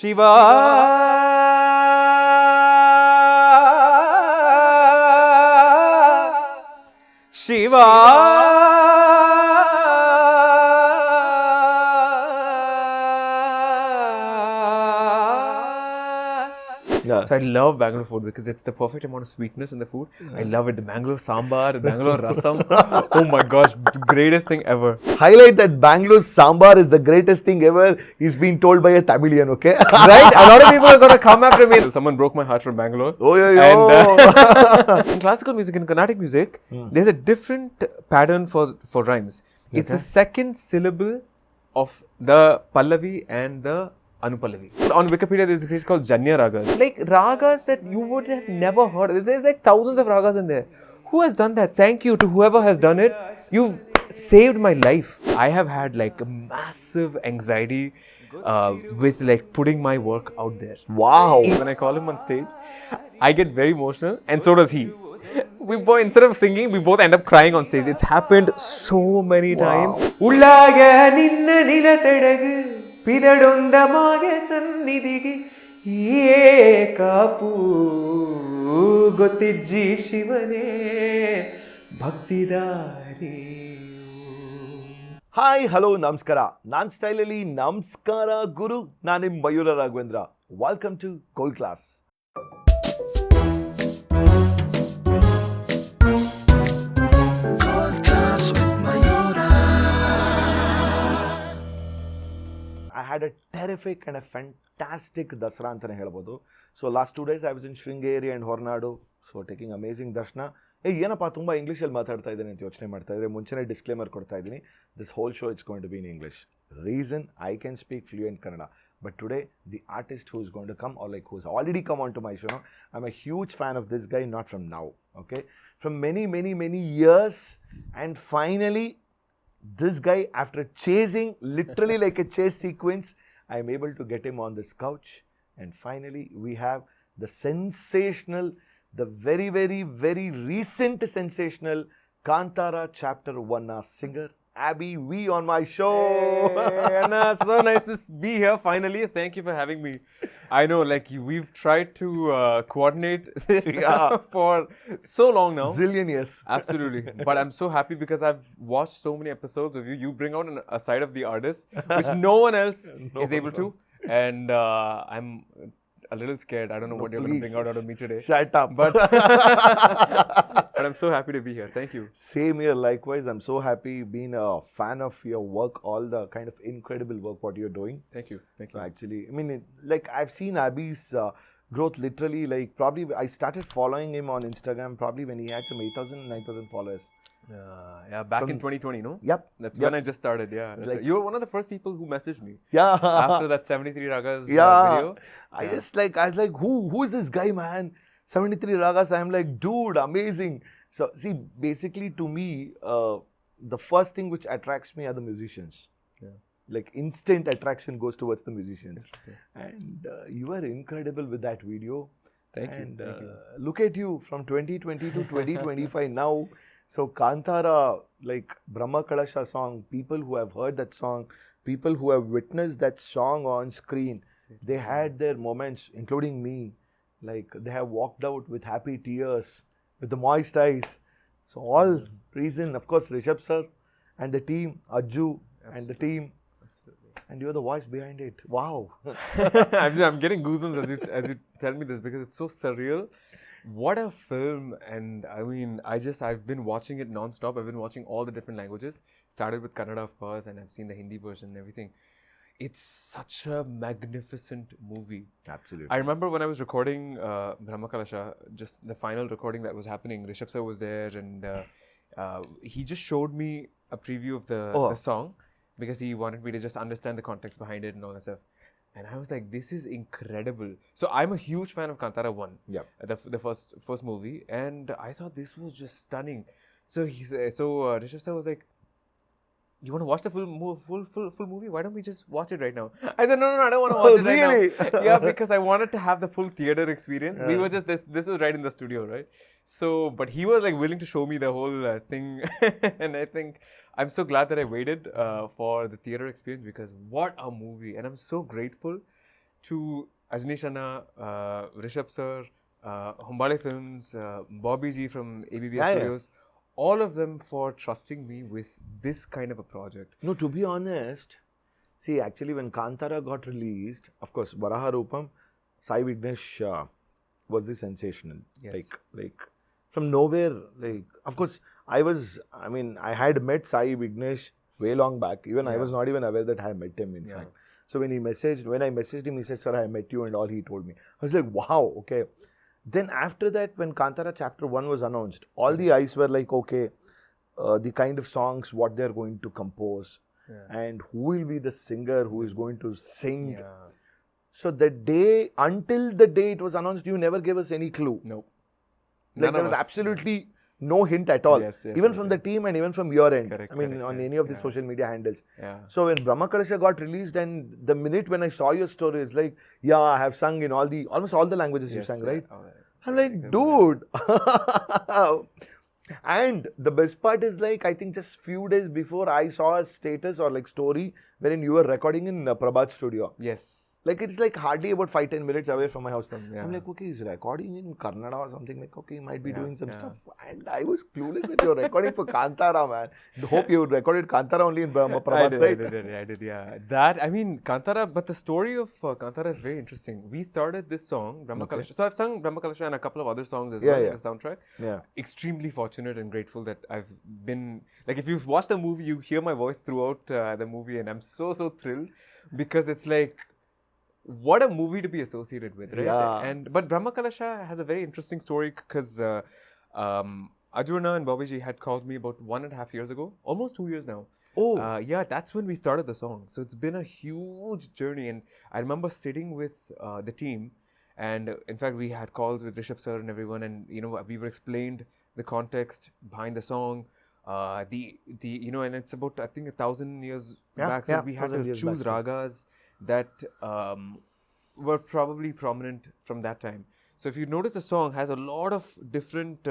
Shiva. Shiva. Yeah. So I love Bangalore food because it's the perfect amount of sweetness in the food. I love it. The Bangalore sambar, the Bangalore rasam. Oh my gosh, greatest thing ever. Highlight that Bangalore sambar is the greatest thing ever. He's been told by a Tamilian, okay? Right? A lot of people are going to come after me. Someone broke my heart from Bangalore. Oh, yo, yo. And, in classical music, in Carnatic music, there's a different pattern for rhymes. It's the second syllable of the Pallavi and the Anupallavi. On Wikipedia, there's a page called Janya Ragas. Like ragas that you would have never heard. There's like thousands of ragas in there. Who has done that? Thank you to whoever has done it. You've saved my life. I have had like a massive anxiety with like putting my work out there. Wow. When I call him on stage, I get very emotional, and so does he. We both, instead of singing, we both end up crying on stage. It's happened so many times. Ullaga ninna nilatadagu pidadondamage sannidhige kapu gotijji shivane bhaktidari. Hi, hello, namaskara. Nan stylely namaskara guru. Nanim Mayuurra Raghavendraa. Welcome to Gold Class. Class with Mayuurra. I had a terrific and a fantastic Dasara antane helbodu. So last 2 days I was in Sringeri and Hornadu. So taking amazing darshana. ಏನಪ್ಪ ತುಂಬ ಇಂಗ್ಲೀಷಲ್ಲಿ ಮಾತಾಡ್ತಾ ಇದ್ದೀನಿ ಅಂತ ಯೋಚನೆ ಮಾಡ್ತಾ ಇದ್ರೆ ಮುಂಚೆನೇ ಡಿಸ್ಕ್ಲೇಮರ್ ಕೊಡ್ತಾ ಇದ್ದೀನಿ. This whole show it's going to be in English. Reason I can speak fluent Kannada. But today, the artist who is going to come, or like who's already come onto my show, I'm a huge fan of this guy, not from now, okay? From many years, and finally, this guy, after chasing, literally like a chase sequence, I'm able to get him on this couch. And finally, we have the sensational, the very recent sensational Kantara Chapter 1 singer, Abby V on my show. Hey, Anna, so nice to be here finally. Thank you for having me. I know, like, we've tried to coordinate this for so long now. Zillion years. Absolutely. But I'm so happy because I've watched so many episodes of you. You bring out a side of the artist which no one else is able to. And I'm a little scared. I don't know what you're going to bring out of me today. Shut up. But I'm so happy to be here. Thank you. Same here, likewise. I'm so happy being a fan of your work, all the kind of incredible work what you're doing. Thank you. Thank you. So actually, I mean, like I've seen Abby's growth literally, like probably I started following him on Instagram probably when he had some 8,000, 9,000 followers. Yeah, back in 2020, no? Yep. That's when I just started, yeah. Like, you were one of the first people who messaged me. Yeah. After that 73 Ragas video. I was like, who is this guy, man? 73 Ragas. I'm like, dude, amazing. So, see, basically to me, the first thing which attracts me are the musicians. Yeah. Like instant attraction goes towards the musicians. And you are incredible with that video. Thank you. And look at you from 2020 to 2025 now. So Kantara, like Brahmakalasha song, people who have heard that song, people who have witnessed that song on screen, they had their moments, including me. Like they have walked out with happy tears, with the moist eyes. So all reason, of course, Rishabh sir and the team, Arjun and the team. And you're the voice behind it. Wow. I'm getting goosebumps as you tell me this because it's so surreal. What a film. And I mean, I've been watching it non-stop. I've been watching all the different languages. Started with Kannada, of course, and I've seen the Hindi version and everything. It's such a magnificent movie. Absolutely. I remember when I was recording Brahmakalasha, just the final recording that was happening, Rishabh sir was there and he just showed me a preview of the song because he wanted me to just understand the context behind it and all that stuff. And I was like, this is incredible. So I'm a huge fan of Kantara 1, the first movie, and I thought this was just stunning. So Rishabh sir was like, you want to watch the full movie? Why don't we just watch it right now? I said, no, I don't want to watch it right now. Yeah, because I wanted to have the full theater experience. We were just, this was right in the studio, right? So, but he was like willing to show me the whole thing. And I think I'm so glad that I waited for the theater experience because what a movie. And I'm so grateful to Ajnish Anna, Rishabh Sir, Humbale Films, Bobby G from ABBS Studios, all of them for trusting me with this kind of a project. No, to be honest, see, actually when Kantara got released, of course, Varaha Rupam, Sai Vignesh was the sensational. Yes. Like from nowhere, like, of course, I had met Sai Vignesh way long back. Even I was not even aware that I had met him, in fact. So when I messaged him, he said, "Sir, I met you," and all he told me. I was like, wow, okay. Then after that, when Kantara Chapter 1 was announced, all the eyes were like, okay, the kind of songs, what they're going to compose, and who will be the singer who is going to sing. Yeah. So until the day it was announced, you never gave us any clue. Nope. Like there was absolutely no hint at all. Even from the team and even from your end. Correct, on any of the social media handles. Yeah. So when Brahmakalasha got released, and the minute when I saw your story, it's like, I have sung in almost all the languages you sang, right? I'm like, dude. And the best part is, like, I think just few days before, I saw a status or like story wherein you were recording in Prabhat's studio. Yes. Like, it's like hardly about 5-10 minutes away from my house. I'm like, okay, he's recording in Kannada or something. Like, okay, he might be doing some stuff. And I was clueless that you're recording for Kantara, man. Hope you recorded Kantara only in Prabhat, right? I did, yeah. That, I mean, Kantara, but the story of Kantara is very interesting. We started this song, Brahmakalasha. So I've sung Brahmakalasha and a couple of other songs as well in the soundtrack. Yeah. Extremely fortunate and grateful that I've been, like, if you watch the movie, you hear my voice throughout the movie, and I'm so thrilled because it's like, what a movie to be associated with, right? Yeah. But Brahmakalasha has a very interesting story because Arjun and Bobby had called me about 1.5 years ago, almost 2 years now. Oh. That's when we started the song. So it's been a huge journey, and I remember sitting with the team, and in fact we had calls with Rishabh Sir and everyone, and we were explained the context behind the song. And it's about, I think, 1,000 years back. So we had to choose ragas that were probably prominent from that time. So if you notice, the song has a lot of different,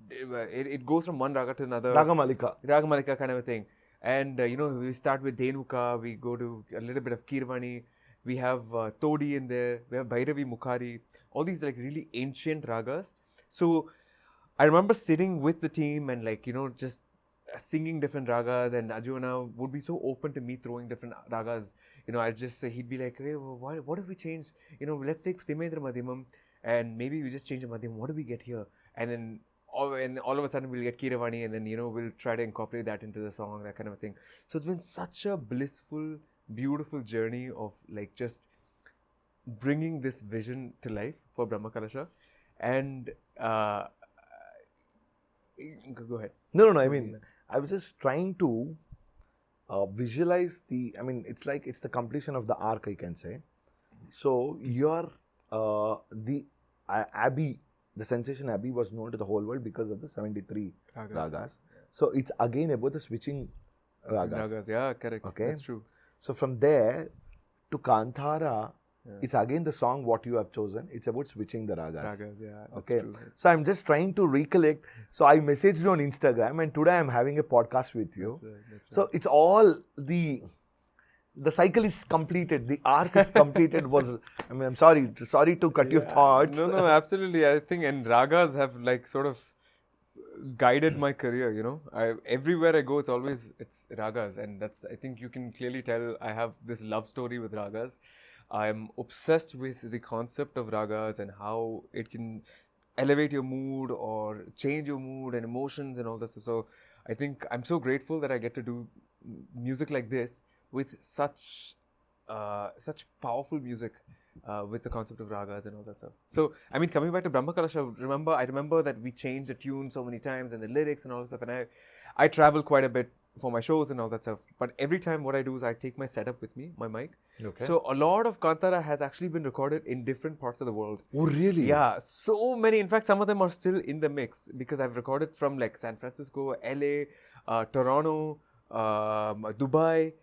it goes from one raga to another. Ragamalika kind of a thing. And, we start with Denuka, we go to a little bit of Kirvani, we have Todi in there, we have Bhairavi Mukhari, all these like really ancient ragas. So I remember sitting with the team and just singing different ragas, and Arjuna would be so open to me throwing different ragas. I'd just say, he'd be like, hey, what if we change, let's take Simha Madhyamam and maybe we just change the Madhyamam. What do we get here? And then all of a sudden we'll get Kiravani, and then, we'll try to incorporate that into the song, that kind of a thing. So it's been such a blissful, beautiful journey of like just bringing this vision to life for Brahmakalasha. And go ahead. No. I mean, I was just trying to visualize it's the completion of the arc, I can say. So your the Abbey, the sensation Abbey was known to the whole world because of the 73 ragas. So it's again about the switching ragas. Yeah, correct. Okay, that's true. So from there to Kantara, it's again the song what you have chosen. It's about switching the ragas. That's true. So I'm just trying to recollect. So I messaged you on Instagram, and today I'm having a podcast with you. That's right. So it's all the cycle is completed. The arc is completed. I'm sorry to cut your thoughts. No, absolutely. I think, and ragas have like sort of guided my career. Everywhere I go, it's ragas, and I think you can clearly tell I have this love story with ragas. I'm obsessed with the concept of ragas and how it can elevate your mood or change your mood and emotions and all that. So I think I'm so grateful that I get to do music like this with such powerful music with the concept of ragas and all that stuff. So, I mean, coming back to Brahmakalasha, I remember that we changed the tune so many times and the lyrics and all that stuff. And I travel quite a bit for my shows and all that stuff. But every time what I do is I take my setup with me, my mic. Okay. So a lot of Kantara has actually been recorded in different parts of the world. Oh, really? Yeah, so many. In fact, some of them are still in the mix because I've recorded from like San Francisco, LA, Toronto, Dubai,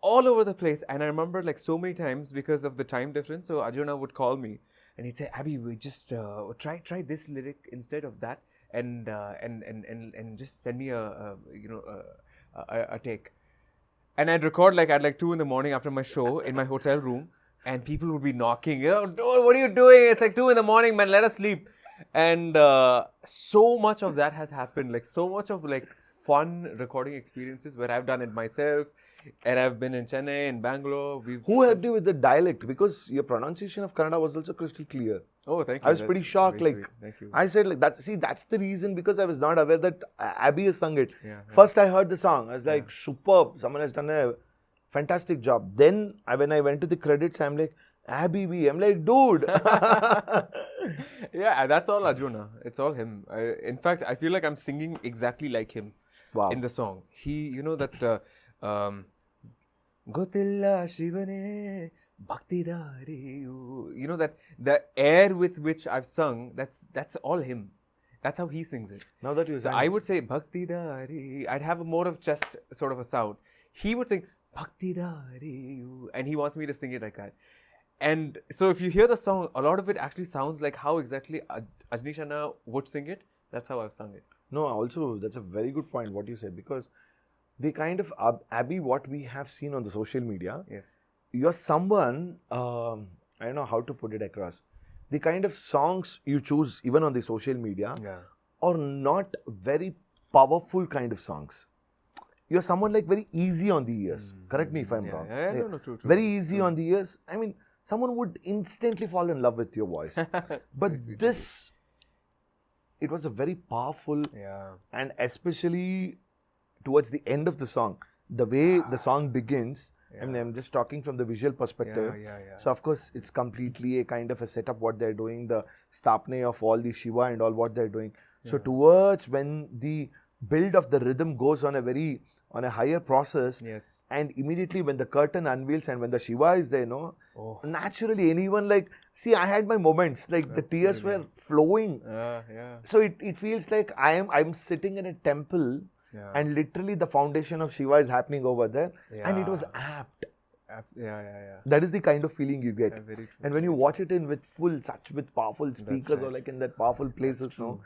all over the place. And I remember like so many times because of the time difference. So Arjuna would call me and he'd say, Abby, we just try this lyric instead of that, and just send me a take. And I'd record like at like 2 in the morning after my show in my hotel room. and people would be knocking. Dude, what are you doing? It's like 2 in the morning, man. Let us sleep. And so much of that has happened. Like so much of like fun recording experiences where I've done it myself, and I've been in Chennai and Bangalore. Who helped you with the dialect? Because your pronunciation of Kannada was also crystal clear. Oh, thank you. I was pretty shocked. Like, thank you. I said, like that. See, that's the reason, because I was not aware that Abby has sung it. Yeah, First, I heard the song. I was like, superb. Someone has done a fantastic job. Then, when I went to the credits, I'm like, Abby B. I'm like, dude. Yeah, that's all Arjun. It's all him. In fact, I feel like I'm singing exactly like him in the song. He, you know that Gotilla Shivane Bhakti Dariyu. You know that the air with which I've sung, that's all him. That's how he sings it. Now that you so I would say Bhakti Dari. I'd have a more of chest sort of a sound. He would sing Bhakti Dariyu, and he wants me to sing it like that. And so if you hear the song, a lot of it actually sounds like how exactly Ajnish Anna would sing it. That's how I've sung it. No, also, that's a very good point what you said, because the kind of Abby, what we have seen on the social media, Yes. You're someone, I don't know how to put it across. The kind of songs you choose, even on the social media, are not very powerful kind of songs. You're someone like very easy on the ears. Correct me if I'm wrong. No, true. Very easy on the ears. I mean, someone would instantly fall in love with your voice. But this, it was a very powerful, and especially towards the end of the song, the way the song begins. I mean, I'm just talking from the visual perspective. So, of course, it's completely a kind of a setup what they're doing, the stapne of all the Shiva and all what they're doing. So, towards when the build of the rhythm goes on a higher process, and immediately when the curtain unveils and when the Shiva is there, naturally anyone like, see, I had my moments, like the tears were flowing. So, it feels like I'm sitting in a temple. And literally the foundation of Shiva is happening over there, and it was apt. That is the kind of feeling you get. And when you watch it with powerful speakers or like in that powerful places, so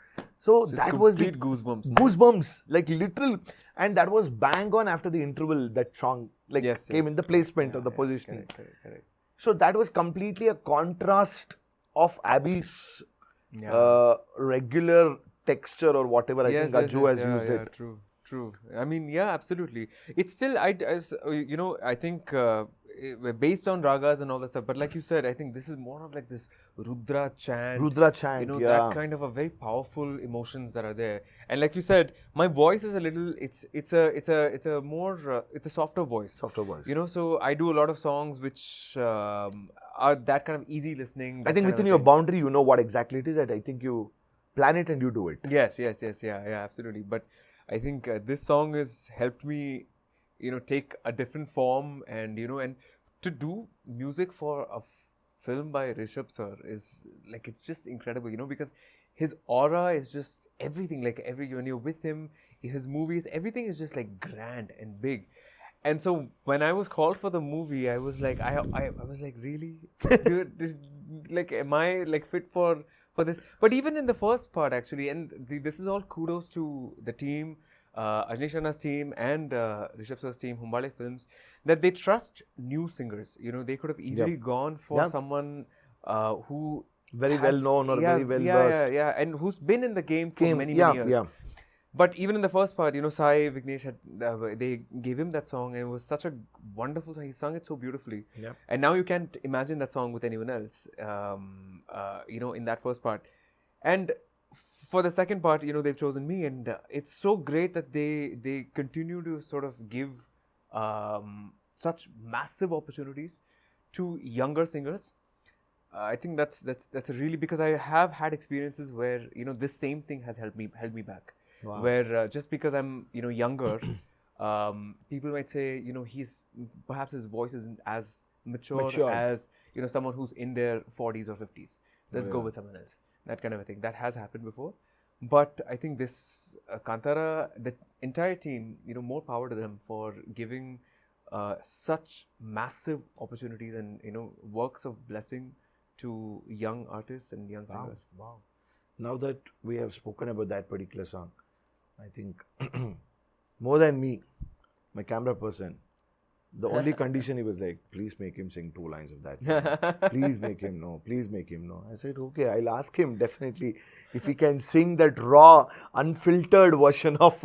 just that was the goosebumps, like literal. And that was bang on after the interval. That song came in the placement of the positioning. Correct. So that was completely a contrast of Abby's regular texture or whatever. I think Ajju has used it. True. I mean, absolutely. It's still, I think based on ragas and all that stuff. But like you said, I think this is more of like this Rudra chant. That kind of a very powerful emotions that are there. And like you said, my voice is a little. It's a more. It's a softer voice. So I do a lot of songs which are that kind of easy listening. I think within your boundary, you know what exactly it is. And I think you plan it and you do it. Yes. Absolutely. But I think this song has helped me, take a different form, and and to do music for a film by Rishabh sir is like, it's just incredible, because his aura is just everything. Like when you're with him, his movies, everything is just like grand and big. And so when I was called for the movie, I was like, I was like, really, dude, like, am I like fit for this? But even in the first part, actually, and this is all kudos to the team, Ajnish Anna's team and Rishabh sir's team, Humbale Films, that they trust new singers. They could have easily gone for someone who very well known or very well versed. And who's been in the game for many years. But even in the first part, Sai, Vignesh, they gave him that song, and it was such a wonderful song. He sung it so beautifully. And now you can't imagine that song with anyone else, in that first part. And for the second part, they've chosen me, and it's so great that they continue to sort of give such massive opportunities to younger singers. I think that's really, because I have had experiences where this same thing has held me back. Wow. Where just because I'm younger, people might say perhaps his voice isn't as mature as someone who's in their 40s or 50s. So let's go with someone else. That kind of a thing. That has happened before. But I think this Kantara, the entire team, more power to them for giving such massive opportunities and works of blessing to young artists and young singers. Wow. Now that we have spoken about that particular song, I think more than me, my camera person, The only condition he was like, please make him sing 2 lines of that. Please make him know. Please make him know. I said, okay, I'll ask him definitely if he can sing that raw, unfiltered version of.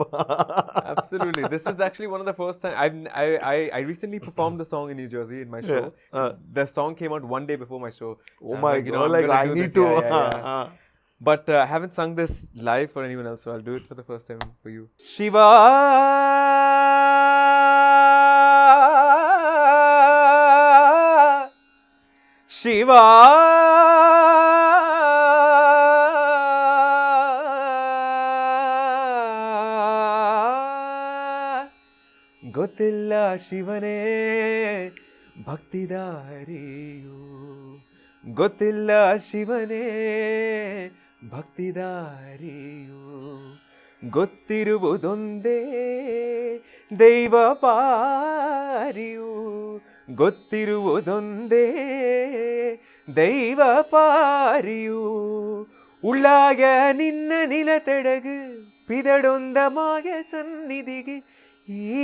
Absolutely. This is actually one of the first time I recently performed the song in New Jersey in my show. The song came out one day before my show. So Oh my God! like I need to. Yeah. But I haven't sung this live for anyone else, so I'll do it for the first time for you. Shiva. Shiva ಗೊತ್ತಿಲ್ಲ ಶಿವನೇ ಭಕ್ತಿದಾರಿಯು ಗೊತ್ತಿಲ್ಲ ಶಿವನೇ ಭಕ್ತಿದಾರಿಯು ಗೊತ್ತಿರುವುದೊಂದೇ ದೈವ ಪಾರಿಯು ಗೊತ್ತಿರುವುದೊಂದೇ ದೈವ ಪಾರಿಯು ಉಳ್ಳಾಗ ನಿನ್ನ ನಿಲತೆಡಗು ಪಿದಡೊಂದಮಾಗ ಸನ್ನಿಧಿಗೆ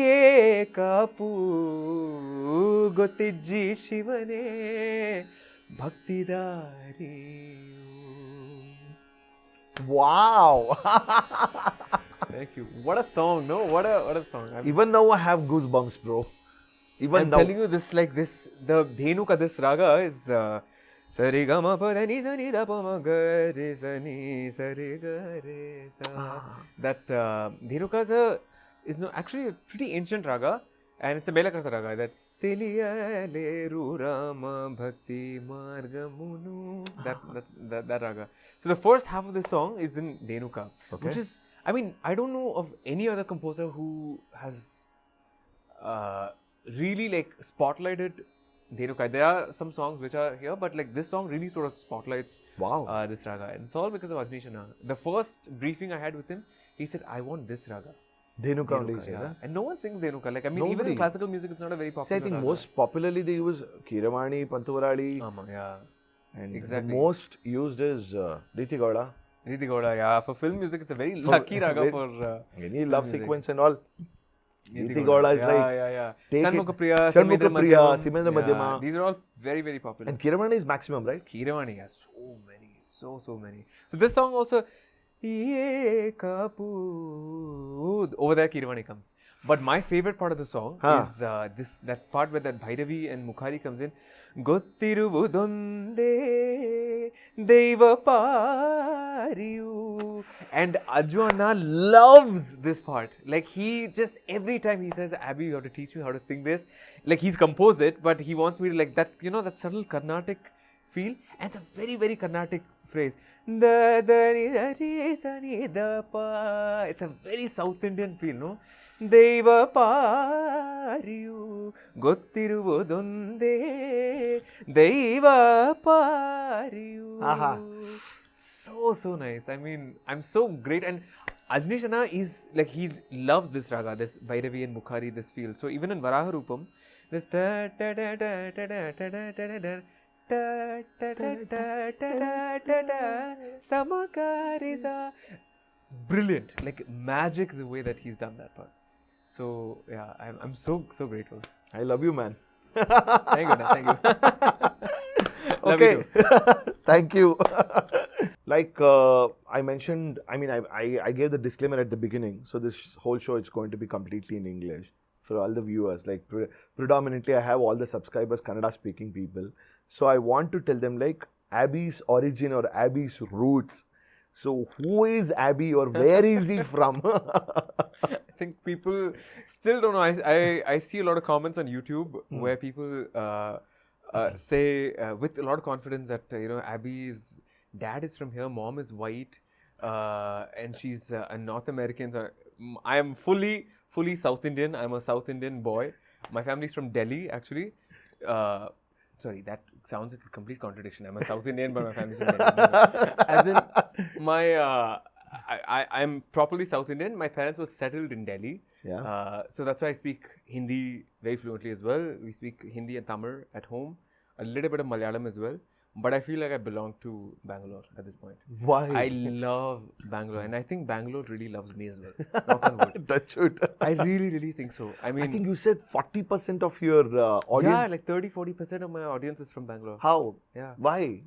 ಏ ಕಾಪು ಗೊತ್ತಿಜ್ಜಿ ಶಿವನೇ ಭಕ್ತಿದಾರಿಯು. Wow! Thank you. What a song, no? What a song. Even now I have goosebumps, bro. I'm telling you this, like this, the Dhenuka, this raga is Sarigama Padani Sani Da Pama Gare Sani Sarigare Sa. That Dhenuka is actually a pretty ancient raga, and it's a Melakarta raga. That Teliyaleru Rama Bhakti Margamunu. That raga. So the first half of the song is in Dhenuka, which is, I mean, I don't know of any other composer who has really like spotlighted Dhenuka. There are some songs which are here, but like this song really sort of spotlights this raga. And it's all because of Ajnishana. The first briefing I had with him, he said, I want this raga. Dhenuka only, yeah. And no one sings Dhenuka. Like, I mean, even in classical music, it's not a very popular I think raga. most popularly they use Kiravani, Pantuvarali. Yeah. And exactly. the most used is Riti Gowda. Riti Gowda, yeah. For film music, it's a very lucky raga for any love music. sequence and all. Riti Gowda is like Shanmukapriya, Simendra Madhyama. These are all very, very popular. And Kiravani is maximum, right? Kiravani, yeah. So many. So this song also, over there Kiravani comes. But my favorite part of the song is that part where that Bhairavi and Mukhari comes in. Gottiruvudonde deva pariyu. And Arjuna loves this part. Like he just, every time he says, Abby, you have to teach me how to sing this. Like he's composed it, but he wants me to like that, you know, that subtle Carnatic feel. And it's a very, very Carnatic phrase. It's a very South Indian feel, no? Deva pariyu gottiruvudonde deva pariyu. So nice. I mean, I'm so great. And Ajnishana is like, he loves this raga, this Bhairavi and Mukhari, this feel. So even in Varaha Rupam, this Samakarisa. Brilliant, like magic the way that he's done that part. So yeah, I'm so grateful. I love you, man. Thank you. Okay. Thank you. Like I mentioned, I mean, I gave the disclaimer at the beginning. So this whole show is going to be completely in English for all the viewers. Like predominantly, I have all the subscribers Kannada speaking people. So I want to tell them like Abby's origin or Abby's roots. So who is Abby or where is he from? I think people still don't know. I see a lot of comments on YouTube where people say with a lot of confidence that Abby's dad is from here, mom is white, and she's a North American. So I am fully South Indian. I'm a South Indian boy. My family's from Delhi, actually. Sorry, that sounds like a complete contradiction. I'm a South Indian, but my family's from Delhi. As in, I'm properly South Indian. My parents were settled in Delhi. Yeah. So that's why I speak Hindi very fluently as well. We speak Hindi and Tamil at home. A little bit of Malayalam as well. but I feel like I belong to Bangalore at this point. Why? I love Bangalore, and I think Bangalore really loves me as well. Knock on wood. Touch wood. I really, really think so. I mean, I think you said 40% of your audience. yeah, like 30-40% of my audience is from Bangalore. How? Yeah. Why?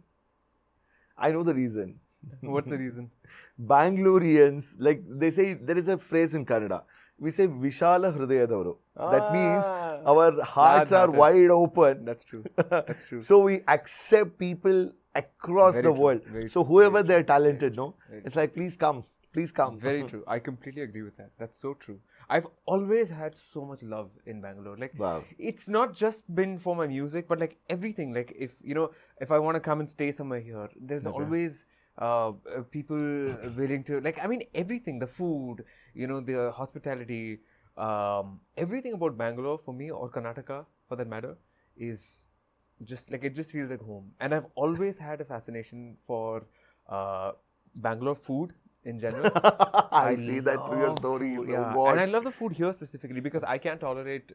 I know the reason. What's the reason? Bangaloreans, like they say, there is a phrase in Kannada. We say Vishala Hrudayadavaru. That means our hearts are wide open. That's true. That's true. So we accept people across the world. So whoever they're talented, no? It's like, please come. Please come. Very true. I completely agree with that. That's so true. I've always had so much love in Bangalore. Like, it's not just been for my music, but like everything. Like, if I want to come and stay somewhere here, there's always people willing to, like, I mean, everything, the food, the hospitality, everything about Bangalore for me, or Karnataka for that matter, is just like, it just feels like home. And I've always had a fascination for Bangalore food in general. I see that through your stories. Food, and I love the food here specifically because I can't tolerate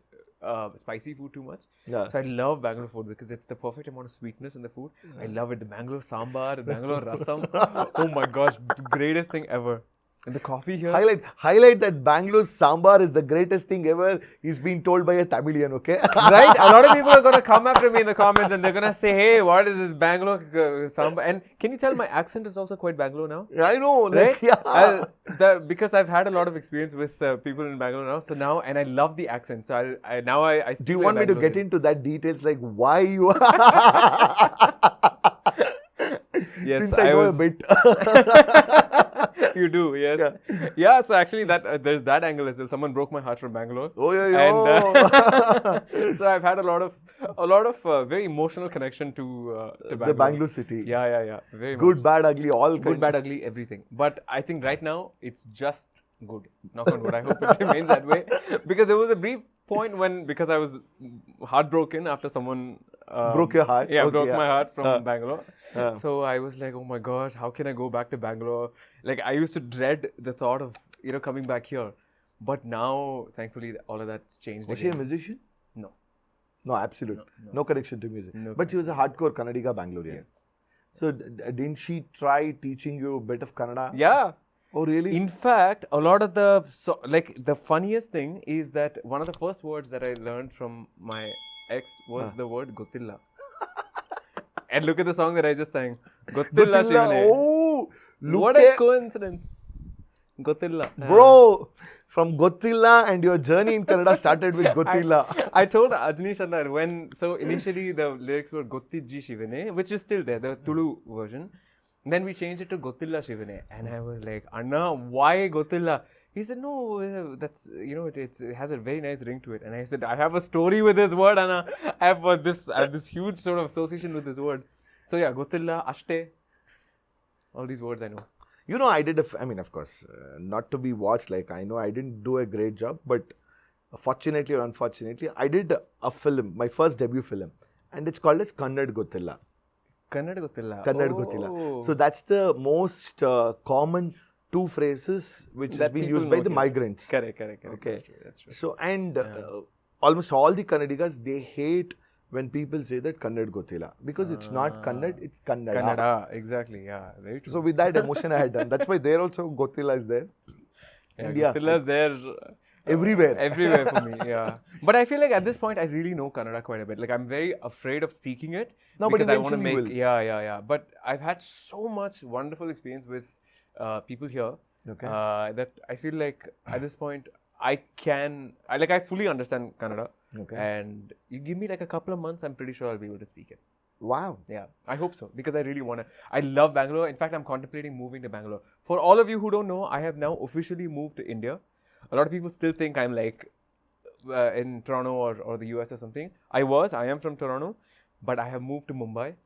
spicy food too much. So I love Bangalore food because it's the perfect amount of sweetness in the food. I love it. The Bangalore sambar, the Bangalore rasam. Oh my gosh, greatest thing ever. And the coffee here. Highlight that Bangalore sambar is the greatest thing ever. He's being told by a Tamilian, okay? Right? A lot of people are going to come after me in the comments and they're going to say, hey, what is this Bangalore sambar? And can you tell my accent is also quite Bangalore now? Yeah, I know. Right? Because I've had a lot of experience with people in Bangalore now. So now, and I love the accent. So I speak. Do you want me to get into that details, like why you are? Yes, since I know a bit. You do, yes. Yeah, so actually there's that angle as well. Someone broke my heart from Bangalore. Oh, yeah. And so I've had a lot of very emotional connection to Bangalore. The Bangalore city. Yeah. Very good, much. bad, ugly, all good, bad, ugly, everything. But I think right now it's just good. Knock on wood. I hope it remains that way. Because there was a brief point because I was heartbroken after someone broke your heart. Yeah, broke my heart from Bangalore. So I was like, oh my gosh, how can I go back to Bangalore? Like, I used to dread the thought of coming back here, but now thankfully all of that's changed. Was she a musician? No. No, absolutely no connection to music. But she was a hardcore Kannadiga Bangalorean. Yes. So didn't she try teaching you a bit of Kannada? Yeah. Oh, really? In fact, a lot of the funniest thing is that one of the first words that I learned from my ex was the word Gottilla. And look at the song that I just sang. Gottilla Shivane. Oh, what a coincidence. Gottilla. Bro, from Gottilla and your journey in Kannada started with Gottilla. I told Ajni Shandar so initially the lyrics were Gottijji Shivane, which is still there, the Tulu version. Then we changed it to Gottilla Shivane. And I was like, Anna, why Gottilla? He said, no, that's, it has a very nice ring to it. And I said, I have a story with this word, Anna. I have this huge sort of association with this word. So yeah, Gottilla, Ashte, all these words I know. I did of course, not to be watched, like I know I didn't do a great job, but fortunately or unfortunately, I did a film, my first debut film, and it's called as Kannad Gottilla. Kannad Gottilla. Kannad Gottilla. So that's the most common two phrases which has been used by the migrants. Correct. Okay. That's true. So, and almost all the Kannadigas, they hate when people say that Kannad Gottilla. Because it's not Kannad, it's Kannada. Kannada, exactly. Yeah, very true. So with that emotion I had done. That's why there also Gottilla is there. Gottilla is there. Everywhere. Everywhere for me, yeah. But I feel like at this point, I really know Kannada quite a bit. Like, I'm very afraid of speaking it. No, because but I want to make... Yeah. But I've had so much wonderful experience with people here that I feel like at this point, I fully understand Kannada. Okay. And you give me like a couple of months, I'm pretty sure I'll be able to speak it. Wow. Yeah, I hope so, because I really want to. I love Bangalore. In fact, I'm contemplating moving to Bangalore. For all of you who don't know, I have now officially moved to India. A lot of people still think I'm like in Toronto or the US or something. I am from Toronto, but I have moved to Mumbai,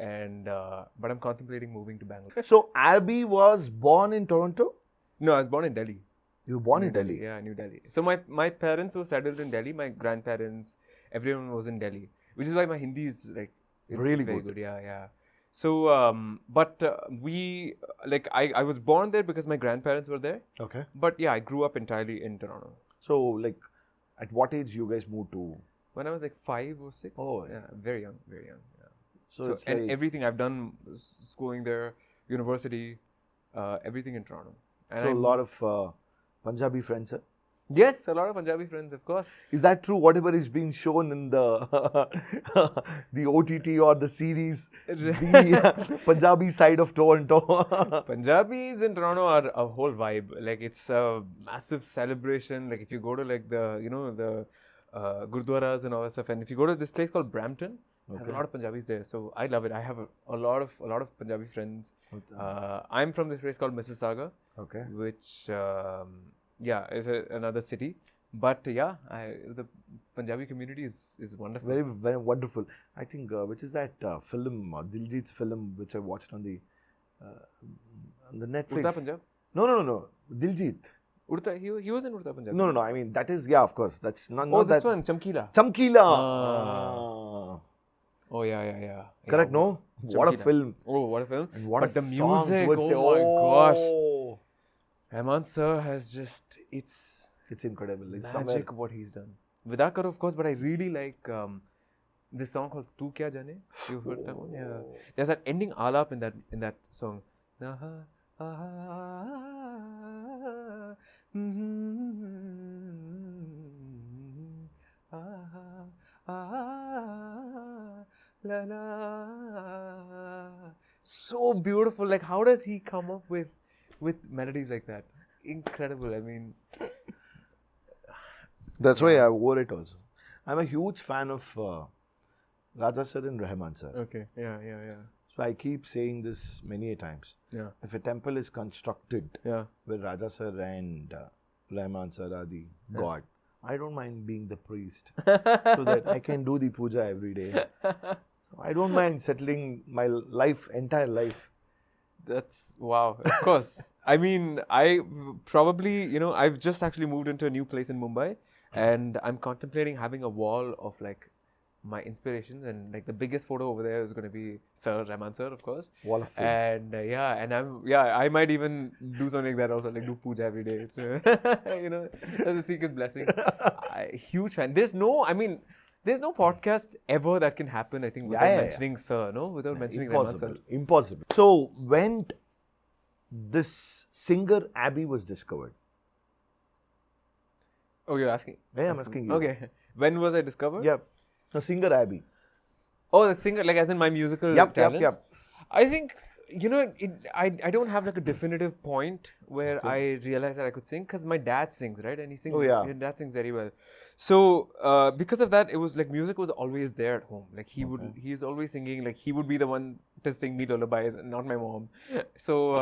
and but I'm contemplating moving to Bangalore. So Abby was born in Toronto? No, I was born in Delhi. You were born in Delhi? Yeah, New Delhi. So my parents were settled in Delhi. My grandparents, everyone was in Delhi, which is why my Hindi is like really very good. Yeah. So, I was born there because my grandparents were there. Okay. But yeah, I grew up entirely in Toronto. So, like, at what age you guys moved to? When I was like 5 or 6. Oh. Yeah, very young. Yeah. So it's and like, everything I've done, schooling there, university, everything in Toronto. And so a lot of Punjabi friends. Sir. Yes, a lot of Punjabi friends, of course. Is that true? Whatever is being shown in the the OTT or the series, the Punjabi side of Toronto. Punjabis in Toronto are a whole vibe. Like it's a massive celebration. Like if you go to like the the gurdwaras and all that stuff, and if you go to this place called Brampton, there's a lot of Punjabis there. So I love it. I have a lot of Punjabi friends. I'm from this place called Mississauga, which is another city. But yeah, the Punjabi community is wonderful. Very, very wonderful. I think, which is that film, Diljit's film, which I watched on the Netflix. Urta Punjab? No. Diljit. Urta, he was in Urta Punjab. No. I mean, that is, of course. That's not this that. one, Chamkila. Oh, yeah. Correct, no? Chamkila. What a film. Oh, what a film. And what but a the music, song oh my gosh. Rahaman sir has just, it's incredible. It's magic what he's done. Vidakar, of course, but I really like this song called Tu Kya Jane. You've heard that one? Yeah. There's that ending alap in that song. So beautiful. Like, how does he come up with melodies like that? Incredible. I mean, that's why I wore it also. I'm a huge fan of Raja sir and Rahaman sir. Okay. Yeah. So I keep saying this many a times. Yeah. If a temple is constructed with Raja sir and Rahaman sir are the god, I don't mind being the priest so that I can do the puja every day. So I don't mind settling my entire life. That's wow. Of course. I mean, I probably, I've just actually moved into a new place in Mumbai, and I'm contemplating having a wall of like my inspirations, and like the biggest photo over there is going to be Sir Rahaman sir, of course. Wall of fame. And I might even do something like that also, like do puja every day. As a seek his blessing. Huge fan. There's no podcast ever that can happen, I think, without mentioning Sir, no? Without mentioning Rahaman sir. Impossible. So, when this singer Abby was discovered? Oh, you're asking? Yeah, I'm asking you. Okay. When was I discovered? Yeah. No, singer Abby. Oh, the singer, like as in my musical talents? Yep. I think, I don't have like a definitive point where I realized that I could sing, because my dad sings, right? And he sings, my dad sings very well. So, because of that, it was like music was always there at home. Like he's always singing, like he would be the one to sing me lullabies, not my mom. So,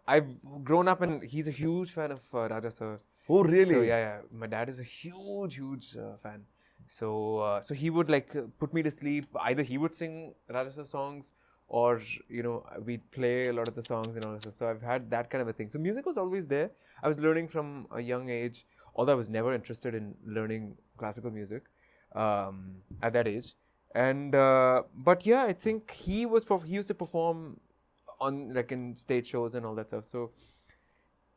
I've grown up and he's a huge fan of Raja sir. Oh, really? So, yeah. My dad is a huge fan. So, he would like put me to sleep. Either he would sing Raja sir songs, or, we'd play a lot of the songs and all that stuff. So I've had that kind of a thing. So music was always there. I was learning from a young age, although I was never interested in learning classical music at that age. And, but yeah, I think he used to perform on like in stage shows and all that stuff. So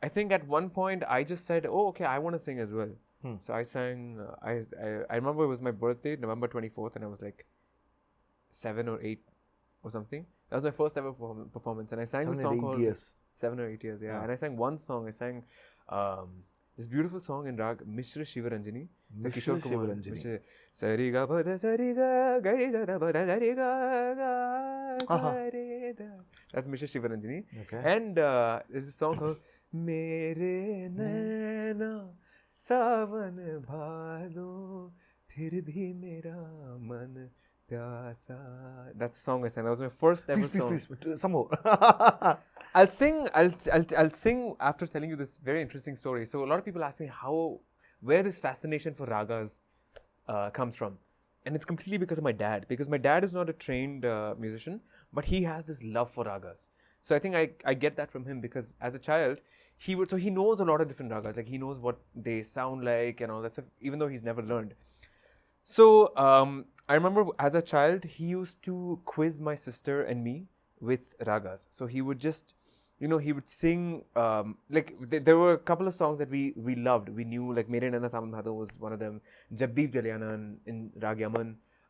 I think at one point I just said, oh, okay, I want to sing as well. So I sang, I remember it was my birthday, November 24th, and I was like 7 or 8 or something. That was my first ever performance, and I sang this song called 7 or 8 years, yeah. And I sang one song. I sang this beautiful song in rag Mishra Shivaranjani. Mishra Shivaranjani. Sariga bada sariga garida bada sariga. That's Mishra Shivaranjani. Okay. And there's a song called Mere Naina Savan Bhado Phir Bhi Mera Man. That's the song I sang. That was my first ever song. Please, some more. I'll sing after telling you this very interesting story. So a lot of people ask me where this fascination for ragas comes from. And it's completely because of my dad. Because my dad is not a trained musician, but he has this love for ragas. So I think I get that from him, because as a child, he knows a lot of different ragas. Like he knows what they sound like and all that stuff, even though he's never learned. So I remember as a child, he used to quiz my sister and me with ragas. So he would just, he would sing, there were a couple of songs that we loved. We knew, like Mere Naina Savan Bhado was one of them. Jagdeep Jalyana in Rag Yaman.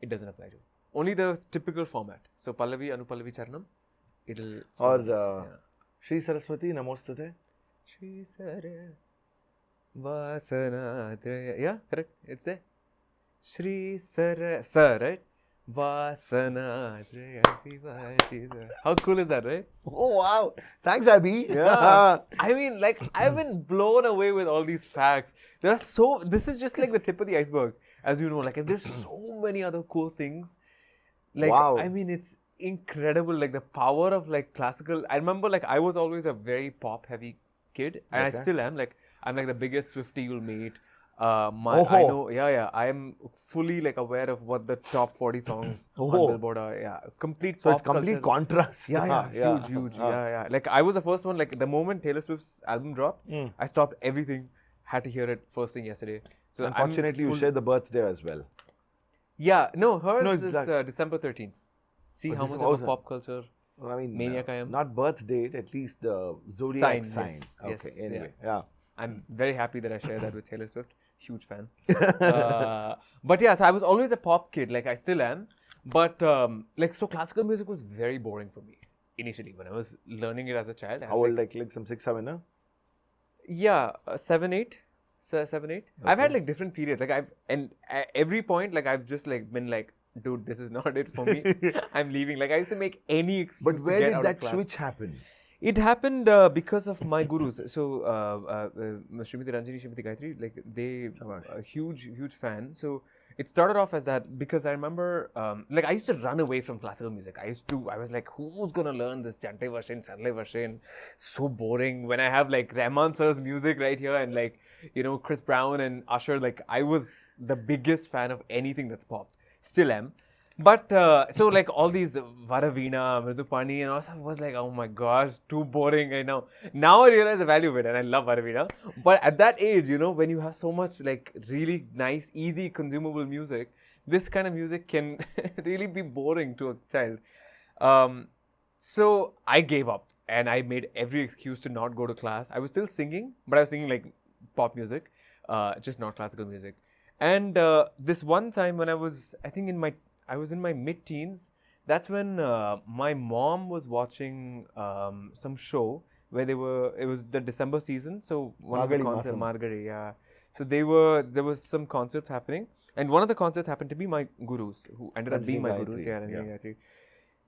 it doesn't apply to. Only the typical format. So Pallavi, Anupallavi, Charanam, it'll... Or Shri Saraswati, Namostate. Shri Sara Vasanadraya. Yeah, correct. It's there. Shri Sara, Sir, right? Vasanadraya Vivajita. How cool is that, right? Oh, wow. Thanks, Abhi. Yeah. I mean, like, I've been blown away with all these facts. This is just like the tip of the iceberg. As you know, like, there's so many other cool things. Like, Wow. I mean, it's incredible. Like, the power of, like, classical. I remember, like, I was always a very pop-heavy kid. And I still am. Like, I'm, like, the biggest Swiftie you'll meet. I know, I'm fully like aware of what the top 40 songs on Billboard are. Complete. So pop it's complete culture. contrast. Huge. Like I was the first one. Like the moment Taylor Swift's album dropped, I stopped everything. Had to hear it first thing yesterday. So unfortunately, you shared the birthday as well. Yeah, no, hers is December 13th. See how much of a pop culture maniac I am. Not birth date, at least the zodiac sign. Yes, okay, anyway, yeah. I'm very happy that I share that with Taylor Swift. Huge fan. But yeah, so I was always a pop kid, like I still am. But so classical music was very boring for me initially when I was learning it as a child. How old, like some 6, 7, huh? Yeah, 7, 8. 7, 8. Okay. I've had like different periods. Like at every point, like I've just like been like, dude, this is not it for me. I'm leaving. Like I used to make any excuse. But where to get did out that of class. switch happen? It happened because of my gurus. So, Srimati Ranjini, Srimati Gayatri, like they a huge fan. So, it started off as that because I remember, like I used to run away from classical music. I was like, who's gonna learn this Jante Varshin, Sarle Varshin? So boring. When I have like Rahman sir's music right here and like, you know, Chris Brown and Usher, like I was the biggest fan of anything that's pop. Still am. But, so like all these Varavina, Mridupani and all, I was like, oh my gosh, too boring right now. Now I realize the value of it and I love Varavina. But at that age, you know, when you have so much like really nice, easy, consumable music, this kind of music can really be boring to a child. So I gave up and I made every excuse to not go to class. I was still singing, but I was singing like pop music, just not classical music. And this one time when I was in my mid-teens. That's when my mom was watching some show where it was the December season. So one of the concerts, Margari, yeah. So there was some concerts happening. And one of the concerts happened to be my gurus, who ended up being my gurus. Yeah.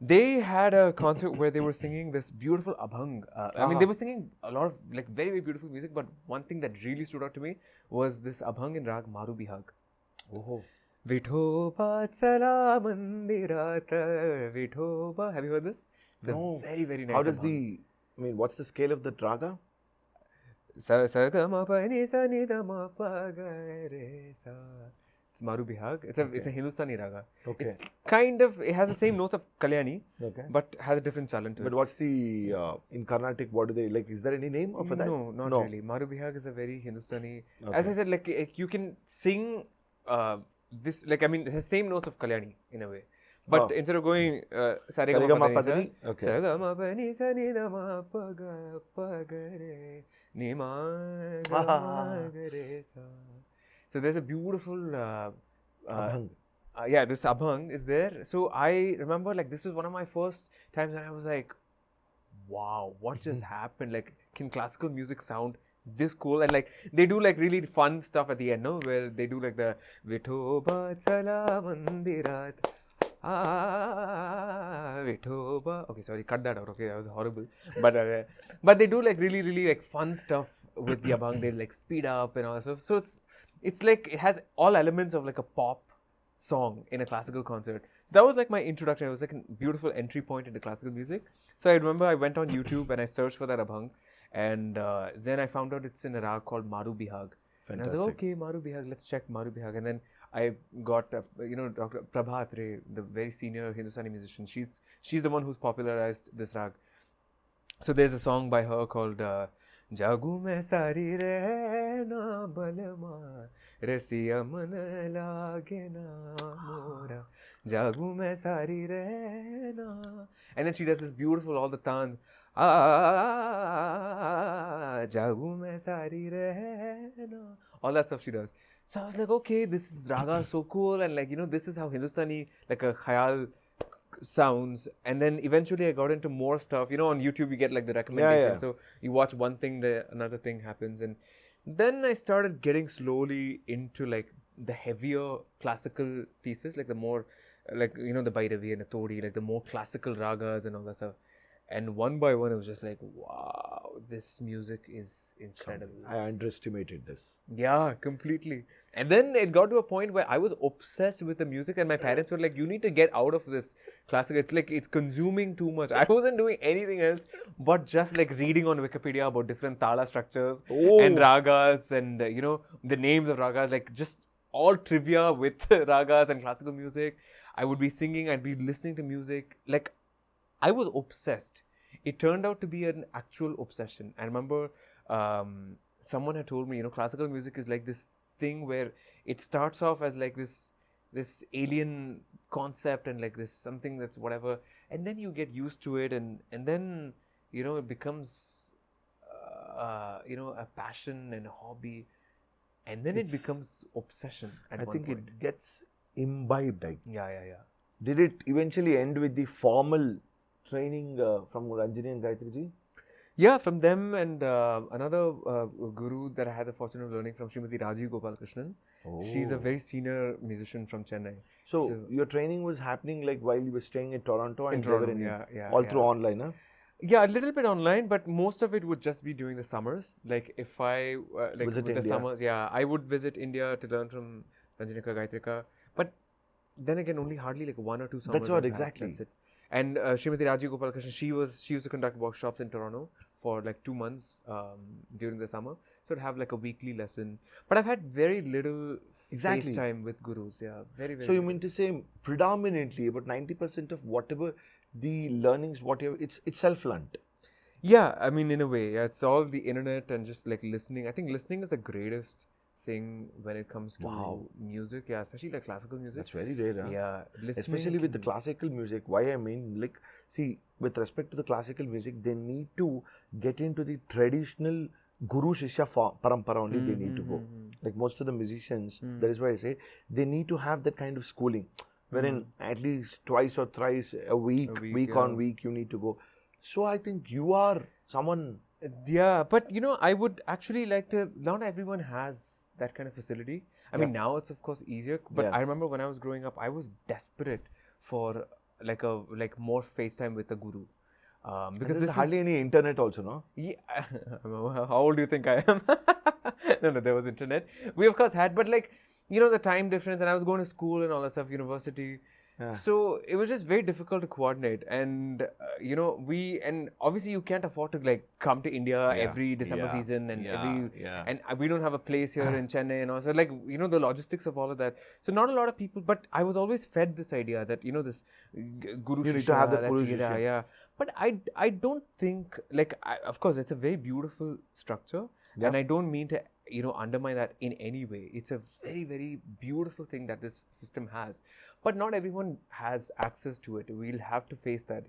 They had a concert where they were singing this beautiful abhang. I mean, they were singing a lot of like very, very beautiful music. But one thing that really stood out to me was this abhang in rag Maru Bihag. Oh. Vithoba Tsala Mandirata Vithoba. Have you heard this? It's a very, very nice. How does what's the scale of the raga? Sagama Pani Sanidama Pagare Sa. It's Maru Bihag. It's a Hindustani raga. Okay. It's it has the same notes of Kalyani, but has a different challenge to it. But what's the, in Carnatic, what do they, like, is there any name for that? No, not really. Maru Bihag is a very Hindustani. As I said, like, you can sing this, like, I mean, it has the same notes of Kalyani in a way. But instead of going Sarigama Padani, Sarigama Pani Sanidama Pagare Nima Gare Sa. So there's a beautiful abhang. This abhang is there. So I remember like this was one of my first times when I was like, wow, what just happened? Like, can classical music sound this cool? And like they do like really fun stuff at the end, no? Where they do like the Vithoba Tsala Mandirat. Vithoba. Okay, sorry, cut that out. Okay, that was horrible. But they do like really, really like fun stuff with the abhang. They like speed up and all that stuff. So it's like it has all elements of like a pop song in a classical concert. So that was like my introduction. It was like a beautiful entry point into classical music. So I remember I went on YouTube and I searched for that abhang. And then I found out it's in a rag called Maru Bihag. And I was like, okay, Maru Bihag, let's check Maru Bihag. And then I got, Dr. Prabha Atre, the very senior Hindustani musician. She's the one who's popularized this rag. So there's a song by her called Jagu mein sari rehna balma rasiya man lage na mora Jagu mein sari rehna. And then she does this beautiful, all the tans. Jagu mein sari rehna. All that stuff she does. So I was like, okay, this is raga so cool, and like, this is how Hindustani, like a khayal sounds. And then eventually I got into more stuff. On YouTube you get like the recommendation. Yeah. So you watch one thing, another thing happens. And then I started getting slowly into like the heavier classical pieces, like the more, like, the Bhairavi and the Todi, like the more classical ragas and all that stuff. And one by one, it was just like, wow, this music is incredible. I underestimated this. Yeah, completely. And then it got to a point where I was obsessed with the music, and my parents were like, you need to get out of this classic. It's like, it's consuming too much. I wasn't doing anything else but just like reading on Wikipedia about different tala structures and ragas and, the names of ragas, like just all trivia with ragas and classical music. I would be singing, I'd be listening to music. Like, I was obsessed. It turned out to be an actual obsession. I remember someone had told me, classical music is like this thing where it starts off as like this alien concept and like this something that's whatever, and then you get used to it, and then it becomes a passion and a hobby, and then it becomes obsession at one point. It gets imbibed. Yeah. Did it eventually end with the formal training from Ranjini and Gayatri ji? Yeah, from them and another guru that I had the fortune of learning from, Srimati Rajiv Gopalakrishnan. She's a very senior musician from Chennai. So your training was happening like while you were staying in Toronto and Toronto, through online, huh? Yeah, a little bit online, but most of it would just be during the summers. Like if I visit with India. The summers, I would visit India to learn from Ranjanika Gayatrika. But then again, only hardly like 1 or 2 summers. That's what exactly. That's it. And Srimati Rajiv Gopalakrishnan, she used to conduct workshops in Toronto for like 2 months during the summer. So I'd have like a weekly lesson. But I've had very little face time with gurus. Yeah, very, very So you little. mean to say predominantly about 90% of whatever the learnings, whatever, it's self-learned? Yeah, I mean, in a way. Yeah, it's all the internet and just like listening. I think listening is the greatest thing when it comes to music. Yeah, especially like classical music. That's very rare, huh? Yeah, listening. Especially with the classical music. Why I mean, like, see, with respect to the classical music, they need to get into the traditional Guru Shishya parampara only they need to go. Like most of the musicians, that is why I say, they need to have that kind of schooling. Wherein at least twice or thrice a week on week, you need to go. So I think you are someone... Yeah, but I would actually like to, not everyone has that kind of facility. I mean, now it's of course easier, but I remember when I was growing up, I was desperate for like more FaceTime with a guru. Because there's hardly any internet also, no? Yeah. How old do you think I am? No, there was internet. We of course had, but like, the time difference, and I was going to school and all that stuff, university. Yeah. So it was just very difficult to coordinate, and and obviously you can't afford to like come to India every December season and and we don't have a place here in Chennai and also like the logistics of all of that. So not a lot of people, but I was always fed this idea that this Guru you need to have the Guru Shishya. Yeah, but I don't think of course it's a very beautiful structure, and I don't mean to undermine that in any way. It's a very, very beautiful thing that this system has. But not everyone has access to it. We'll have to face that,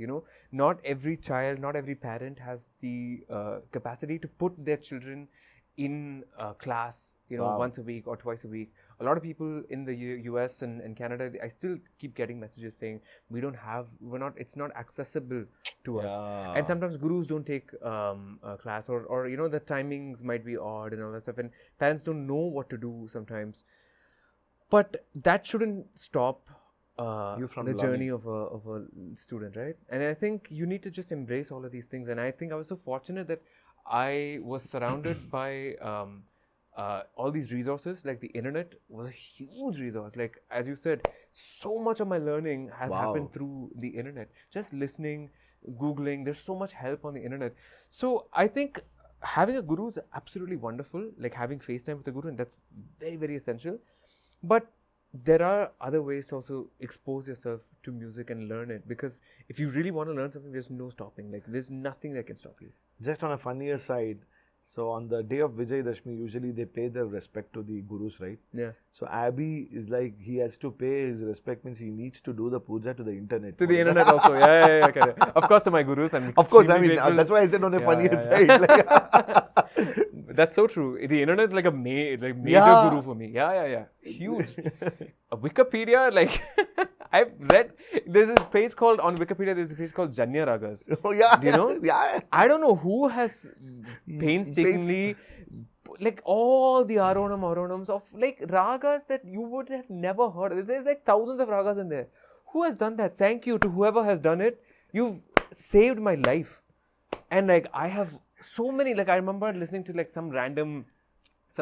Not every child, not every parent has the capacity to put their children in class, once a week or twice a week. A lot of people in the US and Canada, I still keep getting messages saying, it's not accessible to us. And sometimes gurus don't take a class or the timings might be odd and all that stuff. And parents don't know what to do sometimes. But that shouldn't stop you from the journey of a student, right? And I think you need to just embrace all of these things. And I think I was so fortunate that I was surrounded by all these resources. Like the internet was a huge resource. Like as you said, so much of my learning has happened through the internet. Just listening, Googling, there's so much help on the internet. So I think having a guru is absolutely wonderful, like having FaceTime with a guru, and that's very, very essential. But there are other ways to also expose yourself to music and learn it, because if you really want to learn something, there's no stopping. Like there's nothing that can stop you. Just on a funnier side, so on the day of Vijay Dashmi, usually they pay their respect to the gurus, right? Yeah. So Abby is like, he has to pay his respect, means he needs to do the puja to the internet. To the internet also, yeah. Okay. Of course, to my gurus, I'm of course, I mean, that's why I said on a funnier side. Like That's so true. The internet is like a major guru for me. Yeah. Huge. Wikipedia, like I've read. There's a page called on Wikipedia. There's a page called Janya Ragas. Oh yeah. Do you know? Yeah. I don't know who has painstakingly like all the aronams of like ragas that you would have never heard. There's like thousands of ragas in there. Who has done that? Thank you to whoever has done it. You've saved my life. And like I have so many, like I remember listening to like some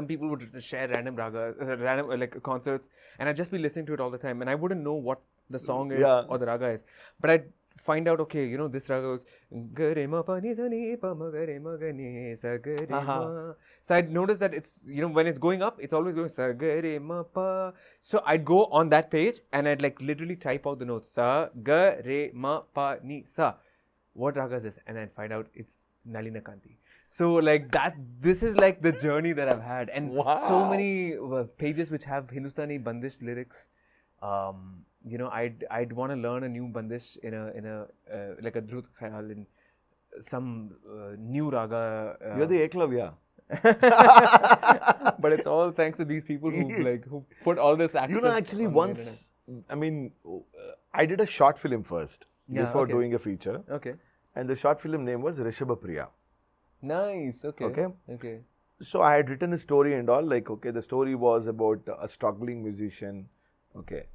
people would share random ragas, like concerts, and I'd just be listening to it all the time, and I wouldn't know what the song is or the raga is, but I'd find out, okay, you know, this raga goes gare ma pa ni sa ni pa ma gare ma ga ni sa gare ma. So I'd notice that it's, you know, when it's going up, it's always going sa gare ma pa. So I'd go on that page and I'd like literally type out the notes sa gare ma pa ni sa. What raga is this? And I'd find out it's Nalina Kanti. So like that, this is like the journey that I've had, and so many pages which have Hindustani bandish lyrics. You know, I'd want to learn a new bandish in a like a Drut Khayal in some new raga. You're the Eklavya. But it's all thanks to these people who put all this access. You know, actually once, I mean, I did a short film first before doing a feature. Okay. And the short film name was Rishabha Priya. Nice. Okay. So I had written a story and all, like, okay, the story was about a struggling musician. Okay.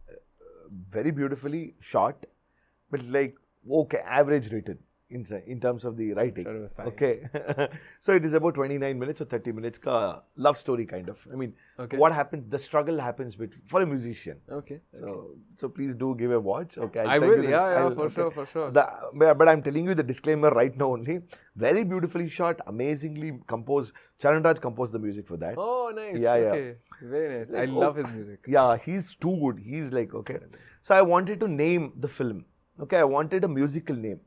Very beautifully shot, but like, okay, average written in terms of the writing. Sure, it was fine. Okay. So it is about 29 minutes or 30 minutes ka love story kind of. I mean, what happens, the struggle happens for a musician. Okay. So please do give a watch. Okay. I will. For sure. But I'm telling you the disclaimer right now only. Very beautifully shot, amazingly composed. Charan Raj composed the music for that. Oh, nice. Yeah. Okay. Very nice. Like, I love his music. Yeah, he's too good. He's like, okay. So I wanted to name the film. Okay, I wanted a musical name.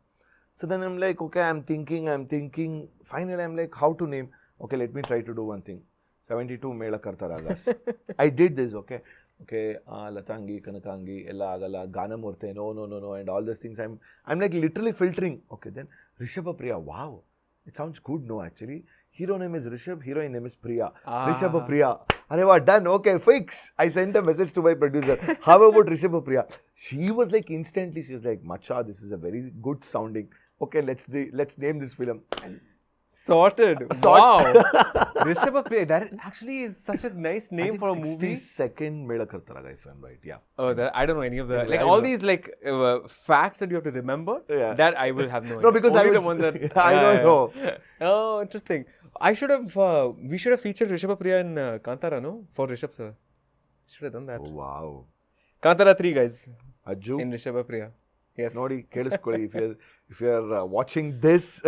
So then I'm like, okay, I'm thinking. Finally, I'm like, how to name? Okay, let me try to do one thing. 72 Mela Karta Ragas. I did this, okay. Latangi, Kanakangi, Ella Agala, Ganamurte, no, and all those things. I'm like literally filtering. Okay, then Rishabha Priya, wow. It sounds good, no, actually. Hero name is Rishabh, heroine name is Priya. Rishabha Priya. Areva, done, okay, fix. I sent a message to my producer. How about Rishabha Priya? She was like instantly, she was like, Macha, this is a very good sounding. Okay, let's name this film. Sorted. Wow. Rishabha Priya, that actually is such a nice name for a movie. 62nd Mela Karta Raga, if I'm right, yeah. Oh, I don't know any of the, like all these like facts that you have to remember, that I will have no idea. No, because only I was, the one that, I don't know. Oh, interesting. We should have featured Rishabha Priya in Kantara, no? For Rishabh sir. Should have done that. Oh, wow. Kantara 3, guys. Arjun. In Rishabha Priya. Yes. Nodi, Keliskolli, if you're watching this,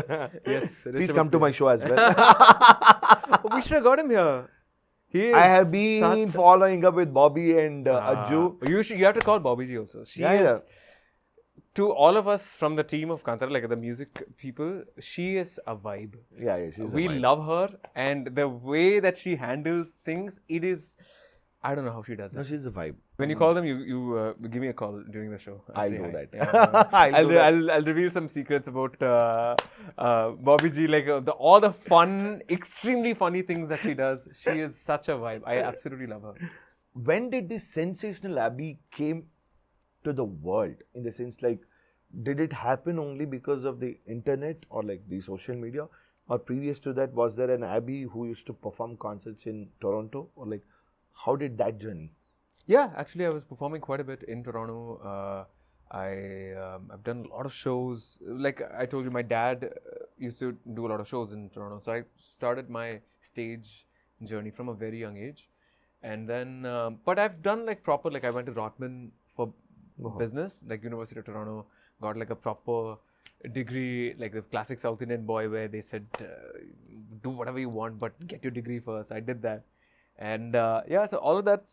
yes, please come to my show as well. Oh, we should have got him here. I have been following up with Bobby and Arjun. You have to call Bobby ji also. She is, to all of us from the team of Kantara, like the music people, she is a vibe. Yeah, she's a vibe. We love her, and the way that she handles things, it is, I don't know how she does it. No, she's a vibe. When you call them, you give me a call during the show. I'll do that. Yeah. I'll reveal some secrets about Bobby G, like all the fun, extremely funny things that she does. She is such a vibe. I absolutely love her. When did this sensational Abby came to the world? In the sense, like, did it happen only because of the internet or like the social media? Or previous to that, was there an Abby who used to perform concerts in Toronto? Or like, how did that journey? Yeah, actually, I was performing quite a bit in Toronto. I've done a lot of shows. Like I told you, my dad used to do a lot of shows in Toronto. So I started my stage journey from a very young age. And then, but I've done like proper, like I went to Rotman for business, like University of Toronto, got like a proper degree, like the classic South Indian boy where they said, do whatever you want, but get your degree first. I did that. And so all of that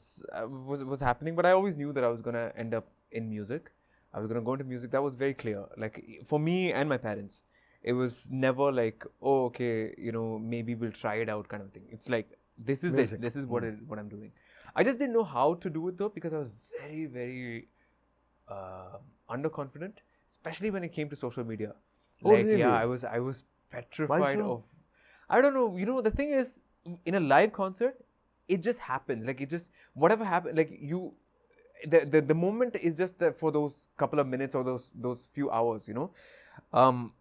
was happening, but I always knew that I was going to end up in music. I was going to go into music. That was very clear. Like for me and my parents, it was never like, oh, okay, you know, maybe we'll try it out kind of thing. It's like, this is music. This is what I'm doing. I just didn't know how to do it though, because I was very, very underconfident, especially when it came to social media. Oh, really? Yeah, I was petrified of, I don't know, you know, the thing is, in a live concert, it just happens. Like, it just, whatever happens, like, the moment is just that for those couple of minutes or those few hours, you know.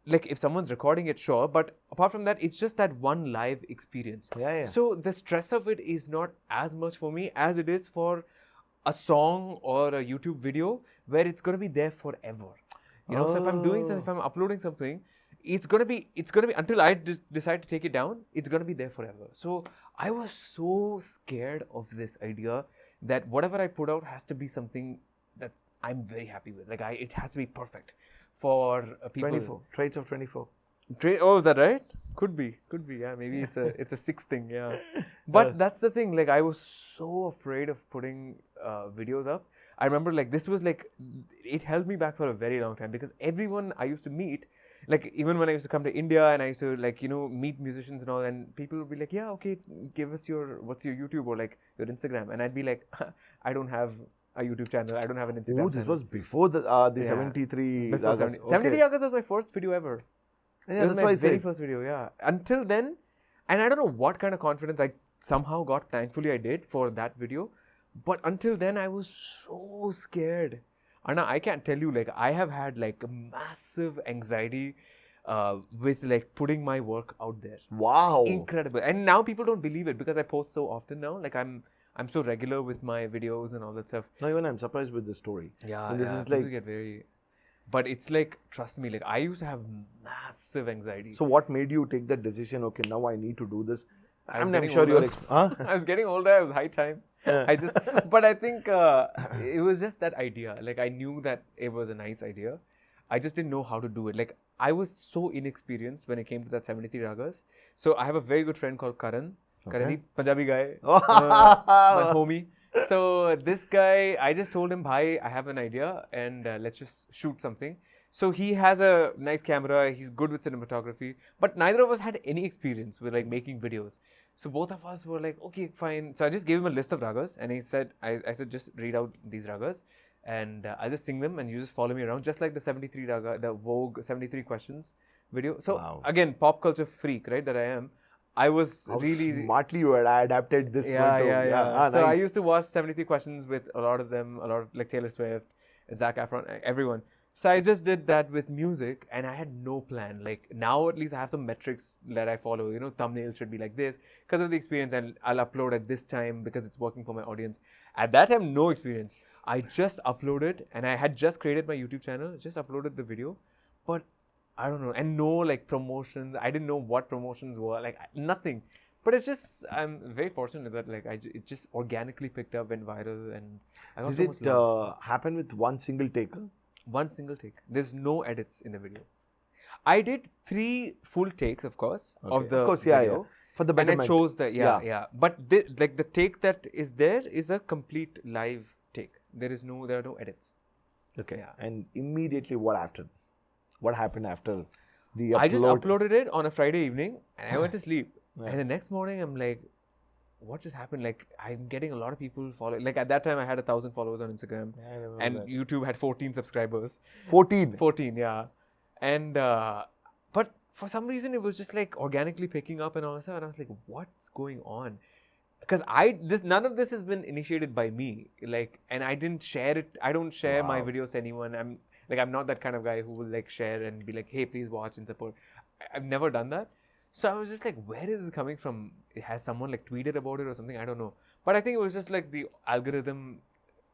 Like, if someone's recording it, sure, but apart from that, it's just that one live experience. Yeah. So the stress of it is not as much for me as it is for a song or a YouTube video where it's going to be there forever. You know, so if I'm doing something, if I'm uploading something, it's going to be until I decide to take it down, it's going to be there forever. So I was so scared of this idea that whatever I put out has to be something that I'm very happy with. Like, it has to be perfect for people. 24. Traits of 24. Oh, is that right? Could be. Yeah, maybe it's a sixth thing. Yeah, but that's the thing. Like, I was so afraid of putting videos up. I remember, like, this was like, it held me back for a very long time because everyone I used to meet, like, even when I used to come to India and I used to, like, you know, meet musicians and all, and people would be like, yeah, okay, give us what's your YouTube or like your Instagram, and I'd be like, I don't have a YouTube channel, I don't have an Instagram channel. This was before the 73 Before Ragas. 73 Ragas was my first video ever. Yeah, it was that's my very first video, yeah. Until then, and I don't know what kind of confidence I somehow got, thankfully I did, for that video. But until then, I was so scared. Anna, I can't tell you, like, I have had, like, massive anxiety with, like, putting my work out there. Wow. Incredible. And now people don't believe it because I post so often now. Like, I'm so regular with my videos and all that stuff. No, even I'm surprised with the story. Yeah, and this yeah. is People like, get very... But it's like, trust me, like, I used to have massive anxiety. so what made you take that decision? Okay, now I need to do this. I'm getting sure older. you're... I was getting older. It was high time. But I think it was just that idea. Like, I knew that it was a nice idea. I just didn't know how to do it. Like, I was so inexperienced when it came to that 73 Ragas. So I have a very good friend called Karan. Karan, Punjabi guy, my homie. So this guy, I just told him, bhai, I have an idea and let's just shoot something. So he has a nice camera, he's good with cinematography, but neither of us had any experience with, like, making videos. So both of us were like, okay, fine. So I just gave him a list of ragas and he said, I said, just read out these ragas and I'll just sing them and you just follow me around, just like the 73 raga, the Vogue 73 questions video. So again, pop culture freak, right, that I am. I was How really smartly you had adapted this one. Yeah. So nice. I used to watch 73 Questions with a lot of like Taylor Swift, Zac Efron, everyone. So I just did that with music and I had no plan. Like, now at least I have some metrics that I follow. You know, thumbnails should be like this because of the experience, and I'll upload at this time because it's working for my audience. At that time, no experience. I just uploaded and I had just created my YouTube channel, just uploaded the video, but I don't know, and no, like, promotions. I didn't know what promotions were, like, nothing. But it's just, I'm very fortunate that, like, it just organically picked up, went viral, and I got so much love. Did it happen with one single take? One single take. There's no edits in the video. I did 3 full takes, of course, of the video. For the betterment. And I chose the, But like, the take that is there is a complete live take. There are no edits. Okay. Yeah. And immediately what happened after the upload? I just uploaded it on a Friday evening and I went to sleep. Yeah. And the next morning I'm like, what just happened? Like, I'm getting a lot of people following. Like, at that time I had 1,000 followers on Instagram. Yeah, and YouTube had 14 subscribers. 14? 14, yeah. And, but for some reason it was just, like, organically picking up and all that stuff. And I was like, what's going on? Because none of this has been initiated by me. Like, and I didn't share it. I don't share my videos to anyone. I'm not that kind of guy who will, like, share and be like, hey, please watch and support. I've never done that. So I was just like, where is this coming from? Has someone, like, tweeted about it or something? I don't know. But I think it was just, like, the algorithm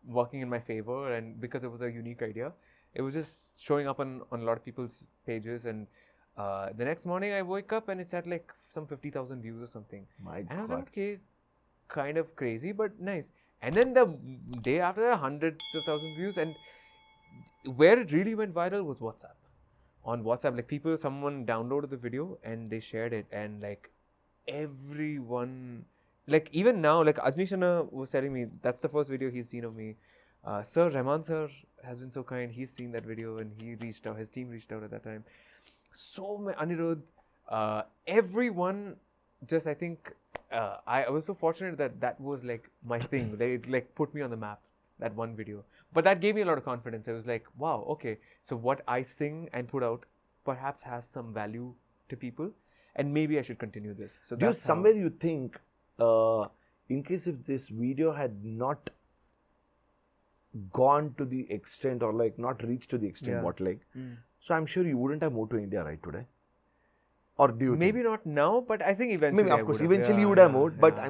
working in my favor, and because it was a unique idea, it was just showing up on a lot of people's pages. And the next morning I woke up and it's at, like, some 50,000 views or something. And I was like, okay, kind of crazy, but nice. And then the day after that, hundreds of thousands of views. And where it really went viral was WhatsApp. On WhatsApp, like, someone downloaded the video and they shared it, and, like, everyone, like, even now, like, Ajni was telling me that's the first video he's seen of me. Sir Rahman sir has been so kind. He's seen that video and he reached out. His team reached out at that time. So Anirudh, everyone, just, I think I was so fortunate that was, like, my thing. It, like, put me on the map, that one video. But that gave me a lot of confidence. I was like, wow, okay, so what I sing and put out perhaps has some value to people. and maybe I should continue this. So Do you that's somewhere you think, in case if this video had not gone to the extent or like not reached to the extent Yeah. what like, so I'm sure you wouldn't have moved to India right today. Or do you maybe not now, but I think eventually. Maybe, of I course, would have. eventually Yeah, you would have yeah, moved, but yeah.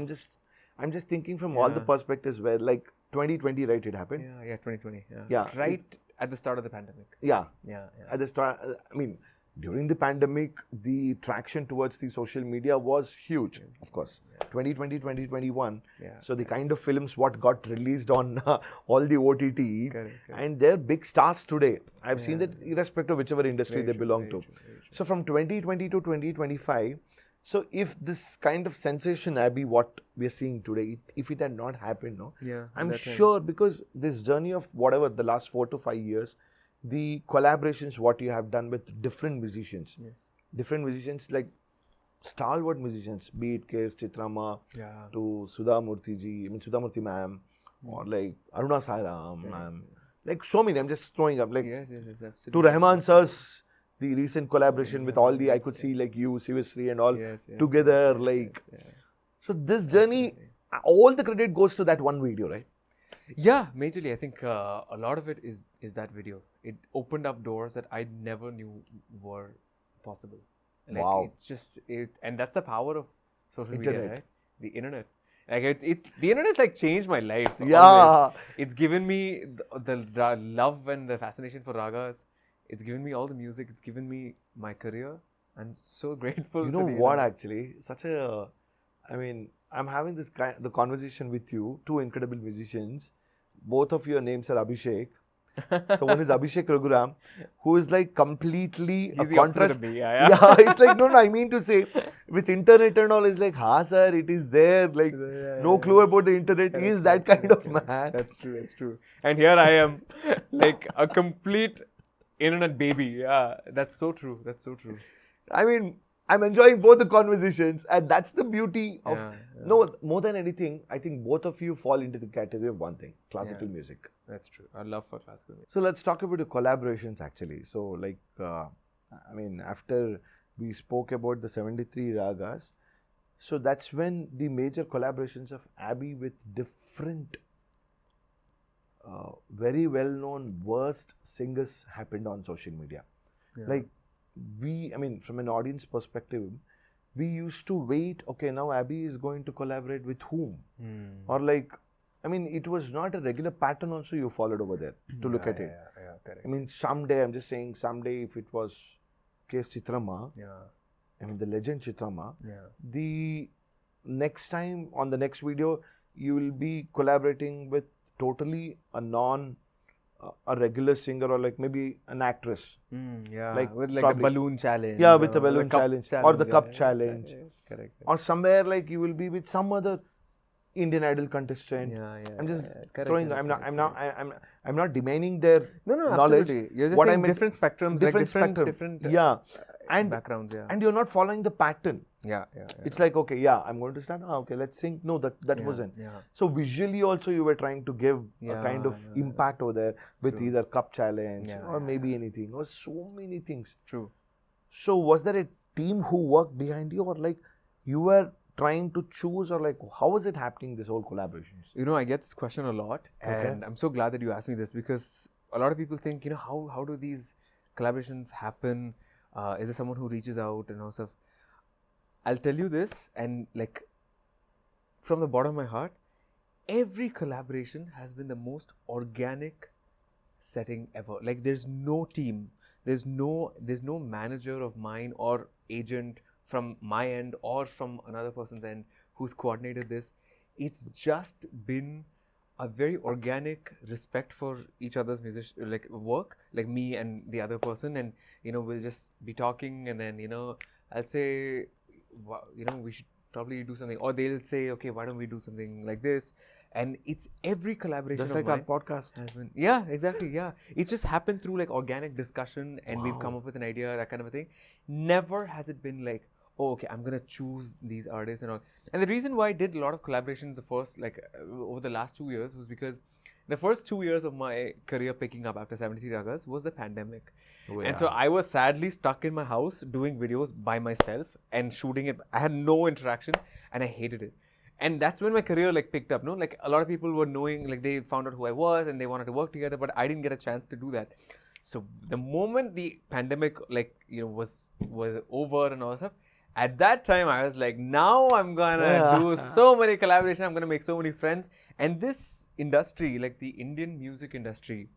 I'm just thinking from all the Yeah. perspectives where like 2020, right, it happened. Yeah, 2020. Yeah. Yeah. Right at the start of the pandemic. Yeah. Yeah, yeah. At the start, I mean, during the pandemic, the traction towards the social media was huge, of course. 2020, 2021. Yeah. So the kind of films what got released on all the OTT, Correct. and they're big stars today. I've seen that irrespective of whichever industry they belong to. Very true. So from 2020 to 2025, so if this kind of sensation, Abby, what we are seeing today, if it had not happened, no, Yeah, I'm that's right. sure because this journey of whatever the last 4 to 5 years, the collaborations what you have done with different musicians, like stalwart musicians, be it K.S.Chithra Yeah. to Sudha Murthy ji, I mean Sudha Murthy ma'am, or like Aruna Sairam ma'am, like so many. I'm just throwing up like Yes, absolutely. to Rahman sir's the recent collaboration with all the I could see like you, Sivasri and all together like. So this journey, all the credit goes to that one video, right? Yeah, majorly. I think a lot of it is that video. It opened up doors that I never knew were possible. Like, Wow. It's just and that's the power of social media, Internet. right? The internet. Like the internet's like changed my life. Yeah. Always. It's given me the love and the fascination for ragas. It's given me all the music. It's given me my career. I'm so grateful. You know what? Actually, I mean, I'm having the conversation with you, two incredible musicians. Both of your names are Abhishek. So one is Abhishek Raghuram, who is like completely He's a the contrast. opposite of me. Yeah. Yeah, it's like no, I mean to say, with internet and all, it's like, sir, it is there. Like no clue about the internet. He is that kind of man. That's true. And here I am, like a complete internet baby. Yeah, that's so true. I mean, I'm enjoying both the conversations, and that's the beauty of. No, more than anything, I think both of you fall into the category of one thing: classical music. That's true. Our love for classical music. So let's talk about the collaborations actually. So like, I mean, after we spoke about the 73 ragas, so that's when the major collaborations of Abby with different, very well-known worst singers happened on social media. Like I mean, from an audience perspective, we used to wait, okay, now Abby is going to collaborate with whom? Or like, I mean, it was not a regular pattern also you followed over there to look at it. Yeah, correct. I mean, someday, I'm just saying, someday if it was K.S.Chithra, I mean, the legend Chithra, the next time on the next video, you will be collaborating with totally a regular singer or like maybe an actress. Like with like the balloon challenge. Yeah, with the balloon challenge or the cup challenge. Correct. Or somewhere like you will be with some other Indian Idol contestant. I'm just throwing. I'm not demeaning their knowledge. Absolutely. You're just What saying I meant- different spectrums, different and backgrounds. and you're not following the pattern. Yeah. It's like, okay, I'm going to start. Okay, let's sing. No, that wasn't. So visually also you were trying to give a kind of impact over there with either cup challenge or maybe anything or so many things. True. So was there a team who worked behind you or like you were trying to choose or like how was it happening, this whole collaborations? You know, I get this question a lot and I'm so glad that you asked me this because a lot of people think, you know, how do these collaborations happen? Is there someone who reaches out and all stuff? I'll tell you this, and like from the bottom of my heart, every collaboration has been the most organic setting ever. Like there's no team, there's no manager of mine or agent from my end or from another person's end who's coordinated this. It's just been a very organic respect for each other's work, like me and the other person, and you know we'll just be talking, and then I'll say, we should probably do something, or they'll say, okay, why don't we do something like this? And it's every collaboration just of like mine our podcast has been, exactly, it's just happened through like organic discussion, and we've come up with an idea, that kind of a thing. Never has it been like, oh, okay, I'm gonna choose these artists and all. And the reason why I did a lot of collaborations the first, over the last 2 years was because the first 2 years of my career picking up after 73 Ragas was the pandemic. Oh, And so I was sadly stuck in my house doing videos by myself and shooting it. I had no interaction and I hated it. And that's when my career like picked up, no? Like a lot of people were knowing, like they found out who I was and they wanted to work together, but I didn't get a chance to do that. So the moment the pandemic was over and all that stuff, at that time I was like, now I'm gonna do so many collaborations, I'm gonna make so many friends. And this industry, like the Indian music industry,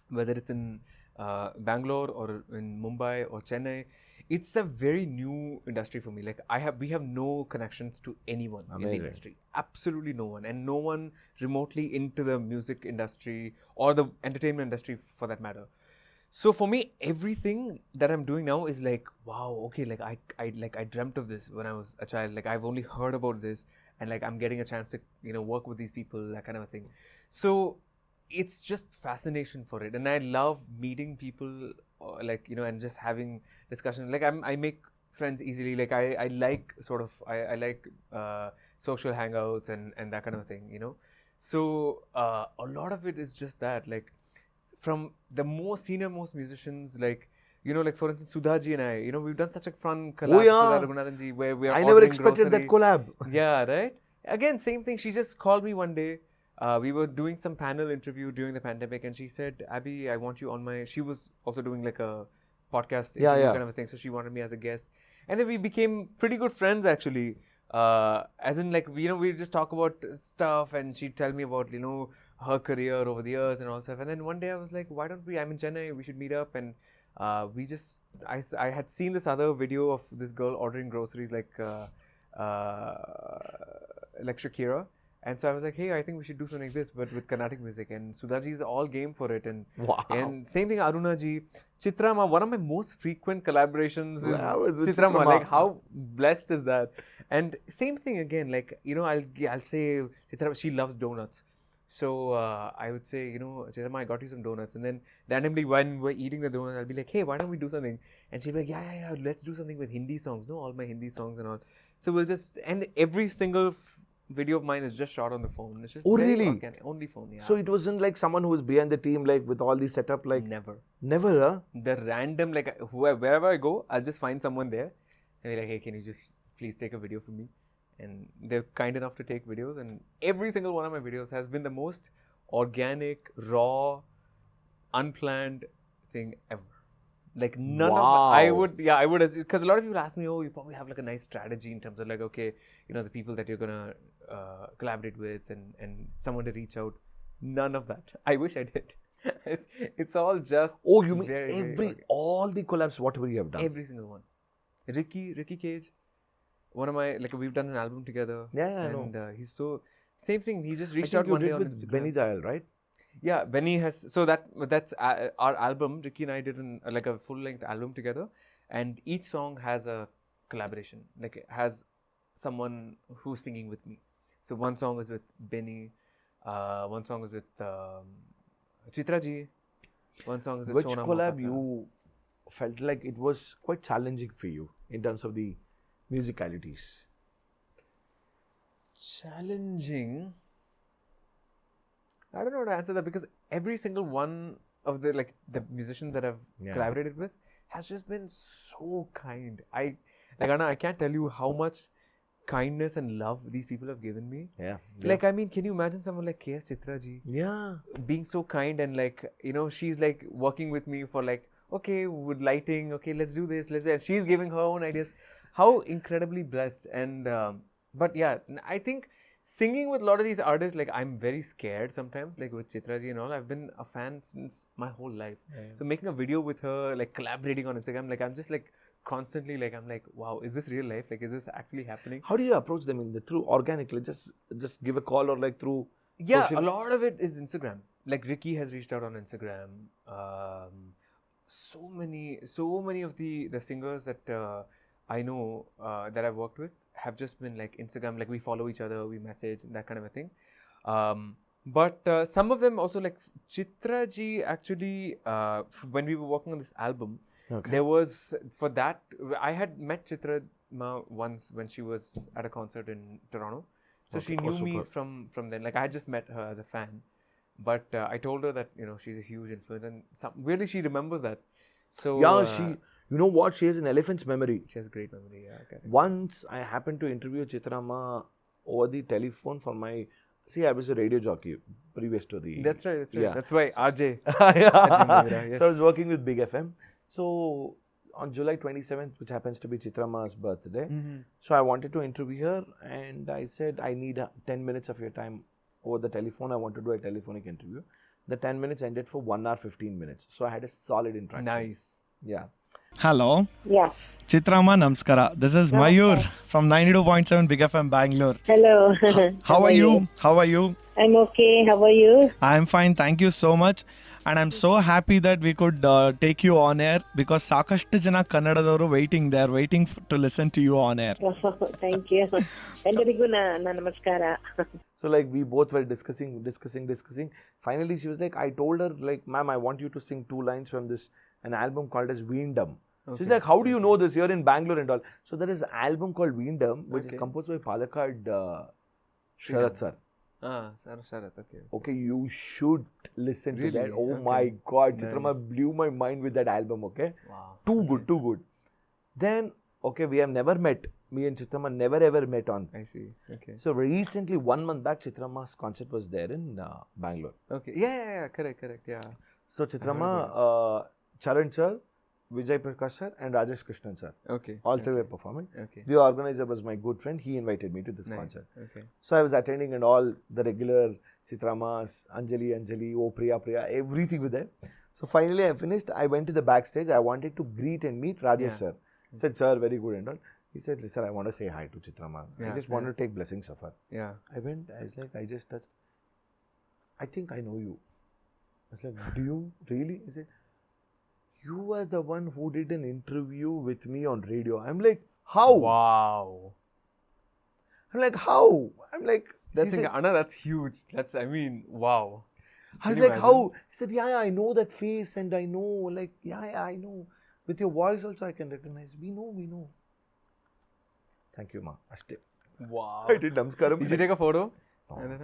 whether it's in Bangalore or in Mumbai or Chennai, it's a very new industry for me. Like we have no connections to anyone in the industry, absolutely no one, and no one remotely into the music industry or the entertainment industry for that matter. So for me, everything that I'm doing now is like, wow, okay, like I dreamt of this when I was a child. Like I've only heard about this, and like I'm getting a chance to work with these people, that kind of a thing. So it's just fascination for it, and I love meeting people, and just having discussions. Like I make friends easily. Like I like I like social hangouts and that kind of a thing. So a lot of it is just that, like from the most senior most musicians, like for instance Sudhaji and I, we've done such a fun collab. Sudha Raghunathanji, where we are I never expected grocery. that collab. Yeah, right. Again, same thing. She just called me one day. We were doing some panel interview during the pandemic, and she said, Abby, I want you on my... She was also doing like a podcast interview kind of a thing, so she wanted me as a guest. And then we became pretty good friends, actually. As in, like, we just talk about stuff, and she'd tell me about, her career over the years and all stuff. And then one day I was like, why don't we... I'm in Chennai, we should meet up. And we just... I had seen this other video of this girl ordering groceries like Shakira. And so I was like, hey, I think we should do something like this, but with Carnatic music. And Sudhaji is all game for it. And and same thing, Arunaji. Chithra Ma, one of my most frequent collaborations is Chithra Ma. Like, how blessed is that? And same thing again, like, I'll say, Chithra, she loves donuts. So I would say, Chithra Ma, I got you some donuts. And then randomly when we're eating the donuts, I'll be like, hey, why don't we do something? And she'll be like, yeah, let's do something with Hindi songs. No, all my Hindi songs and all. So we'll just, and every single video of mine is just shot on the phone. It's just really organic. Only phone, yeah. So it wasn't like someone who was behind the team, like with all the setup, like never, huh? The random, like wherever I go, I'll just find someone there and be like, hey, can you just please take a video for me? And they're kind enough to take videos, and every single one of my videos has been the most organic, raw, unplanned thing ever. Like none of I would, because a lot of people ask me, oh, you probably have like a nice strategy in terms of like, okay, the people that you're gonna collaborate with and someone to reach out. None of that. I wish I did. It's all just. Oh, you mean all the collabs, whatever you have done? Every single one. Ricky Cage, one of my, like, we've done an album together. Yeah, and he's so same thing. He just reached out one day on Instagram. Benny Dial, right? Yeah, Benny has. So that's our album. Ricky and I did like a full-length album together, and each song has a collaboration. Like it has someone who's singing with me. So one song is with Benny, one song is with Chithra ji, one song is with Which Shona collab Mohapatra. you felt like it was quite challenging for you in terms of the musicalities? Challenging. I don't know how to answer that, because every single one of the musicians that I've collaborated with has just been so kind. Anna, I can't tell you how much kindness and love these people have given me. Yeah. Like, I mean, can you imagine someone like K.S.Chithra ji? Yeah. Being so kind, and like, she's like working with me for like, okay, with lighting, okay, let's do this, and she's giving her own ideas. How incredibly blessed. And but yeah, I think singing with a lot of these artists, like, I'm very scared sometimes, like with Chithra ji and all. I've been a fan since my whole life. So making a video with her, like collaborating on Instagram, like I'm just like constantly like, I'm like, wow, is this real life? Like, is this actually happening? How do you approach them through organically? Just give a call, or like through social? A lot of it is Instagram. Like Ricky has reached out on Instagram. So many of the singers that I know that I've worked with have just been like Instagram, like we follow each other, we message, and that kind of a thing. But some of them also, like Chithra ji, actually, when we were working on this album, there was, for that, I had met Chithra Ma once when she was at a concert in Toronto. So she knew me from then. Like, I had just met her as a fan. But I told her that, she's a huge influence, and weirdly she remembers that. So you know what? She has an elephant's memory. She has great memory, yeah. Correct. Once I happened to interview Chithra over the telephone for I was a radio jockey previous to the... That's right. Yeah. That's why RJ. Yeah. Mayuurra, yes. So I was working with Big FM. So on July 27th, which happens to be Chithra birthday, so I wanted to interview her, and I said, I need 10 minutes of your time over the telephone. I want to do a telephonic interview. The 10 minutes ended for 1 hour 15 minutes. So I had a solid interaction. Nice. Yeah. Hello. Yeah. Chitrama Namaskara. This is Mayur from 92.7 Big FM Bangalore. Hello. How are you? How are you? I'm okay. How are you? I'm fine. Thank you so much. And I'm so happy that we could take you on air because Sakashtu Jana Kannadadaru waiting there, waiting to listen to you on air. Thank you. Endarigu namaskara. So we both were discussing. Finally, she was like, I told her, ma'am, I want you to sing 2 lines from an album called as Veendam. Okay. She's like, how do you know this? You're in Bangalore and all. So there is an album called Veendam, which is composed by Palakkad Sharath sir. Sharath, okay. Okay, you should listen to that. Oh my God, Chitrama blew my mind with that album, okay? Wow. Too good. Then, we have never met. Me and Chitrama never ever met on. I see, okay. So recently, 1 month back, Chitrama's concert was there in Bangalore. Okay, yeah, correct, yeah. So Chitrama, Charan sir, Vijay Prakash sir and Rajesh Krishnan sir. Okay. All 3 were performing. Okay. The organizer was my good friend. He invited me to this concert. Okay. So I was attending and all the regular Chitramas, Anjali, oh Priya, everything was there. So finally I finished. I went to the backstage. I wanted to greet and meet Rajesh sir. I said, sir, very good and all. He said, listen, I want to say hi to Chitrama. I just want to take blessings of her. Yeah. I went, I was like, I just touched. I think I know you. I was like, do you really? He said, you were the one who did an interview with me on radio. I'm like, how? Wow. I'm like, how? I'm like, Anna, that's huge. Wow. I was like, how? He said, yeah, I know that face and I know, I know. With your voice also I can recognize. We know. Thank you, ma. Ashte. Wow. I did namaskaram. Did you take a photo?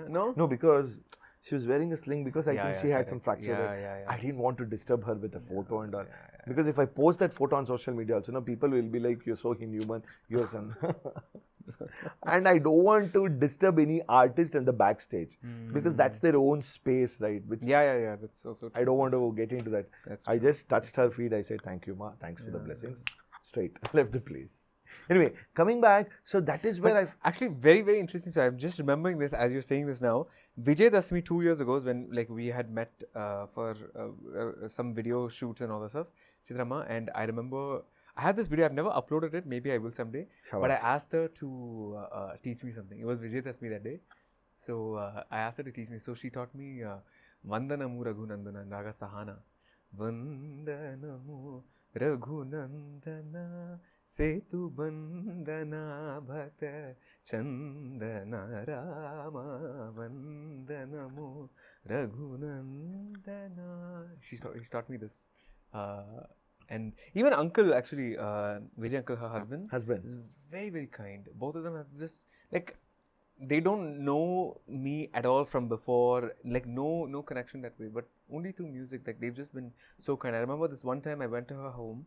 No? No, because she was wearing a sling because I think she had some fracture. Yeah. I didn't want to disturb her with a photo and all. Because if I post that photo on social media also, people will be like, you're so inhuman, you're son. And I don't want to disturb any artist in the backstage because that's their own space, right? Which Yeah. That's also true. I don't want to get into that. I just touched her feet. I said, thank you, ma. Thanks for the blessings. Straight. Left the place. Anyway, coming back, so that is where I've... Actually, very, very interesting. So I'm just remembering this as you're saying this now. Vijay Dasmi 2 years ago when we had met for some video shoots and all that stuff, Chitrama, and I remember... I have this video, I've never uploaded it, maybe I will someday. But I asked her to teach me something. It was Vijay Dasmi that day. So I asked her to teach me. So she taught me Vandanamu Raghunandana and Raga Sahana. Vandanamu Raghunandana Setu Bandana Bhata Chandana Rama Vandanamu Raghunandana. She taught me this. And even uncle, actually, Vijay uncle, her husband, is very, very kind. Both of them have just, they don't know me at all from before, no connection that way, but only through music. They've just been so kind. I remember this one time I went to her home,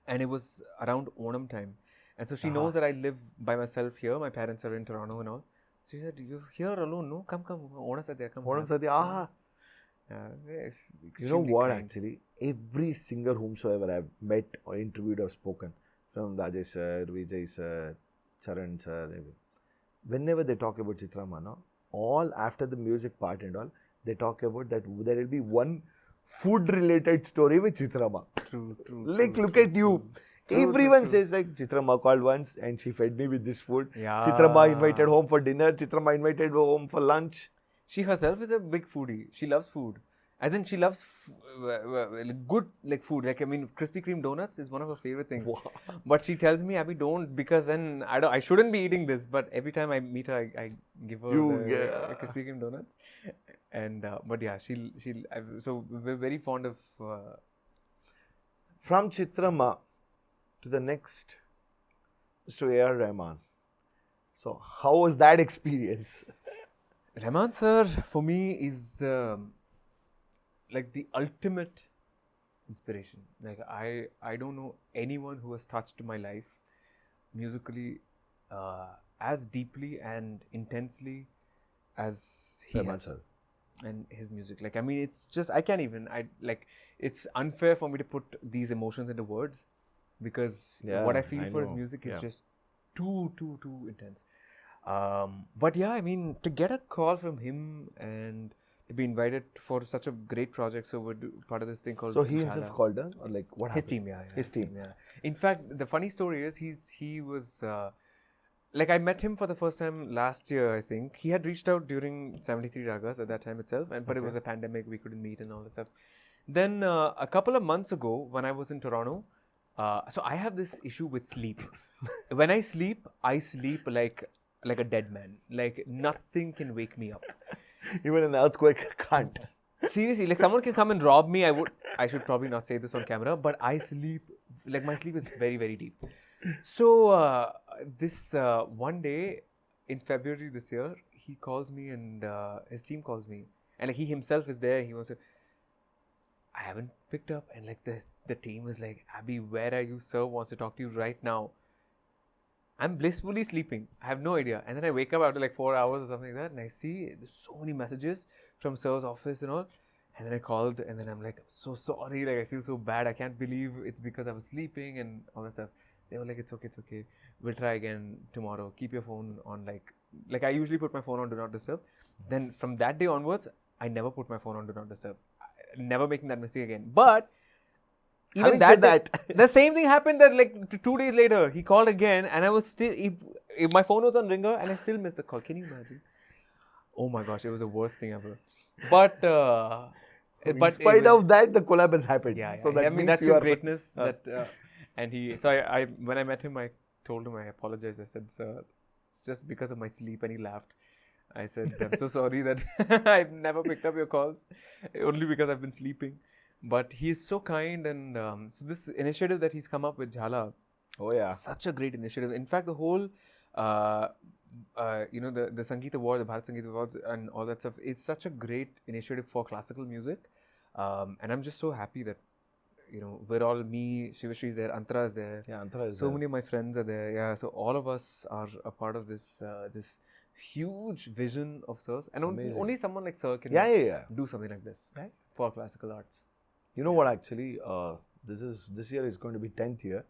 and it was around Onam time. And so she knows that I live by myself here. My parents are in Toronto and all. So she said, you're here alone, no? Come. Onam Sadhya, come. Onam Sadhya, you know what, actually? Every singer whomsoever I've met or interviewed or spoken, from Rajesh sir, Vijay sir, Charan sir, whenever they talk about Chitrama, all after the music part and all, they talk about that there will be one food-related story with Chitrama. True. Look at you. Everyone says Chitrama called once and she fed me with this food. Yeah. Chitrama invited home for dinner. Chitrama invited home for lunch. She herself is a big foodie. She loves food. As in, she loves good food. Krispy Kreme donuts is one of her favorite things. Wow. But she tells me, Abhi, don't, because then I shouldn't be eating this. But every time I meet her, I give her the Krispy Kreme donuts. And but yeah, so we're very fond of. From Chitrama to the next is to A R Rahaman. So how was that experience? Rahman sir, for me, is like the ultimate inspiration. Like I don't know anyone who has touched my life musically as deeply and intensely as he Rahman has. sir. And his music, like, I mean, it's just, I can't even, it's unfair for me to put these emotions into words, because what I feel for his music is just too intense. But yeah, I mean, to get a call from him and to be invited for such a great project, so we're part of this thing called. So he himself called her, or like what his happened? team, yeah, His team. yeah. In fact, the funny story is he was. Like, I met him for the first time last year, I think. He had reached out during 73 Ragas at that time itself, but it was a pandemic, we couldn't meet and all that stuff. Then a couple of months ago, when I was in Toronto, so I have this issue with sleep. When I sleep like a dead man. Like, nothing can wake me up. Even an earthquake can't. Seriously, like, someone can come and rob me. I should probably not say this on camera, but I sleep, like, my sleep is very, very deep. So this one day in February this year, he calls me and his team calls me, and like, he himself is there. He wants to. I haven't picked up, and like the team is like, Abby, where are you? Sir wants to talk to you right now. I'm blissfully sleeping. I have no idea. And then I wake up after like 4 hours or something like that, and I see there's so many messages from Sir's office and all. And then I called, and then I'm like, I'm so sorry. Like, I feel so bad. I can't believe it's because I was sleeping and all that stuff. They were like, it's okay. We'll try again tomorrow. Keep your phone on like I usually put my phone on Do Not Disturb. Then from that day onwards, I never put my phone on Do Not Disturb. Never making that mistake again. But even the same thing happened that like 2 days later, he called again, and I was still, my phone was on ringer, and I still missed the call. Can you imagine? Oh my gosh, it was the worst thing ever. But in spite of that, the collab has happened. Yeah. So that I mean, means that's you his are greatness. And I when I met him, I told him, I apologized. I said, sir, it's just because of my sleep, and he laughed. I said, I'm so sorry that I've never picked up your calls, only because I've been sleeping. But he's so kind, and so this initiative that he's come up with, Jhala, Oh yeah, such a great initiative. In fact, the whole, the Sangeet Award, the Bharat Sangeet Awards, and all that stuff, it's such a great initiative for classical music, and I'm just so happy that we're all, me, Shivashri is there, Antara is there. Yeah, Antara is so there. many of my friends are there. Yeah, so all of us are a part of this this huge vision of Sir's, and only someone like Sir can do something like this for classical arts. You know what? Actually, this year is going to be 10th year.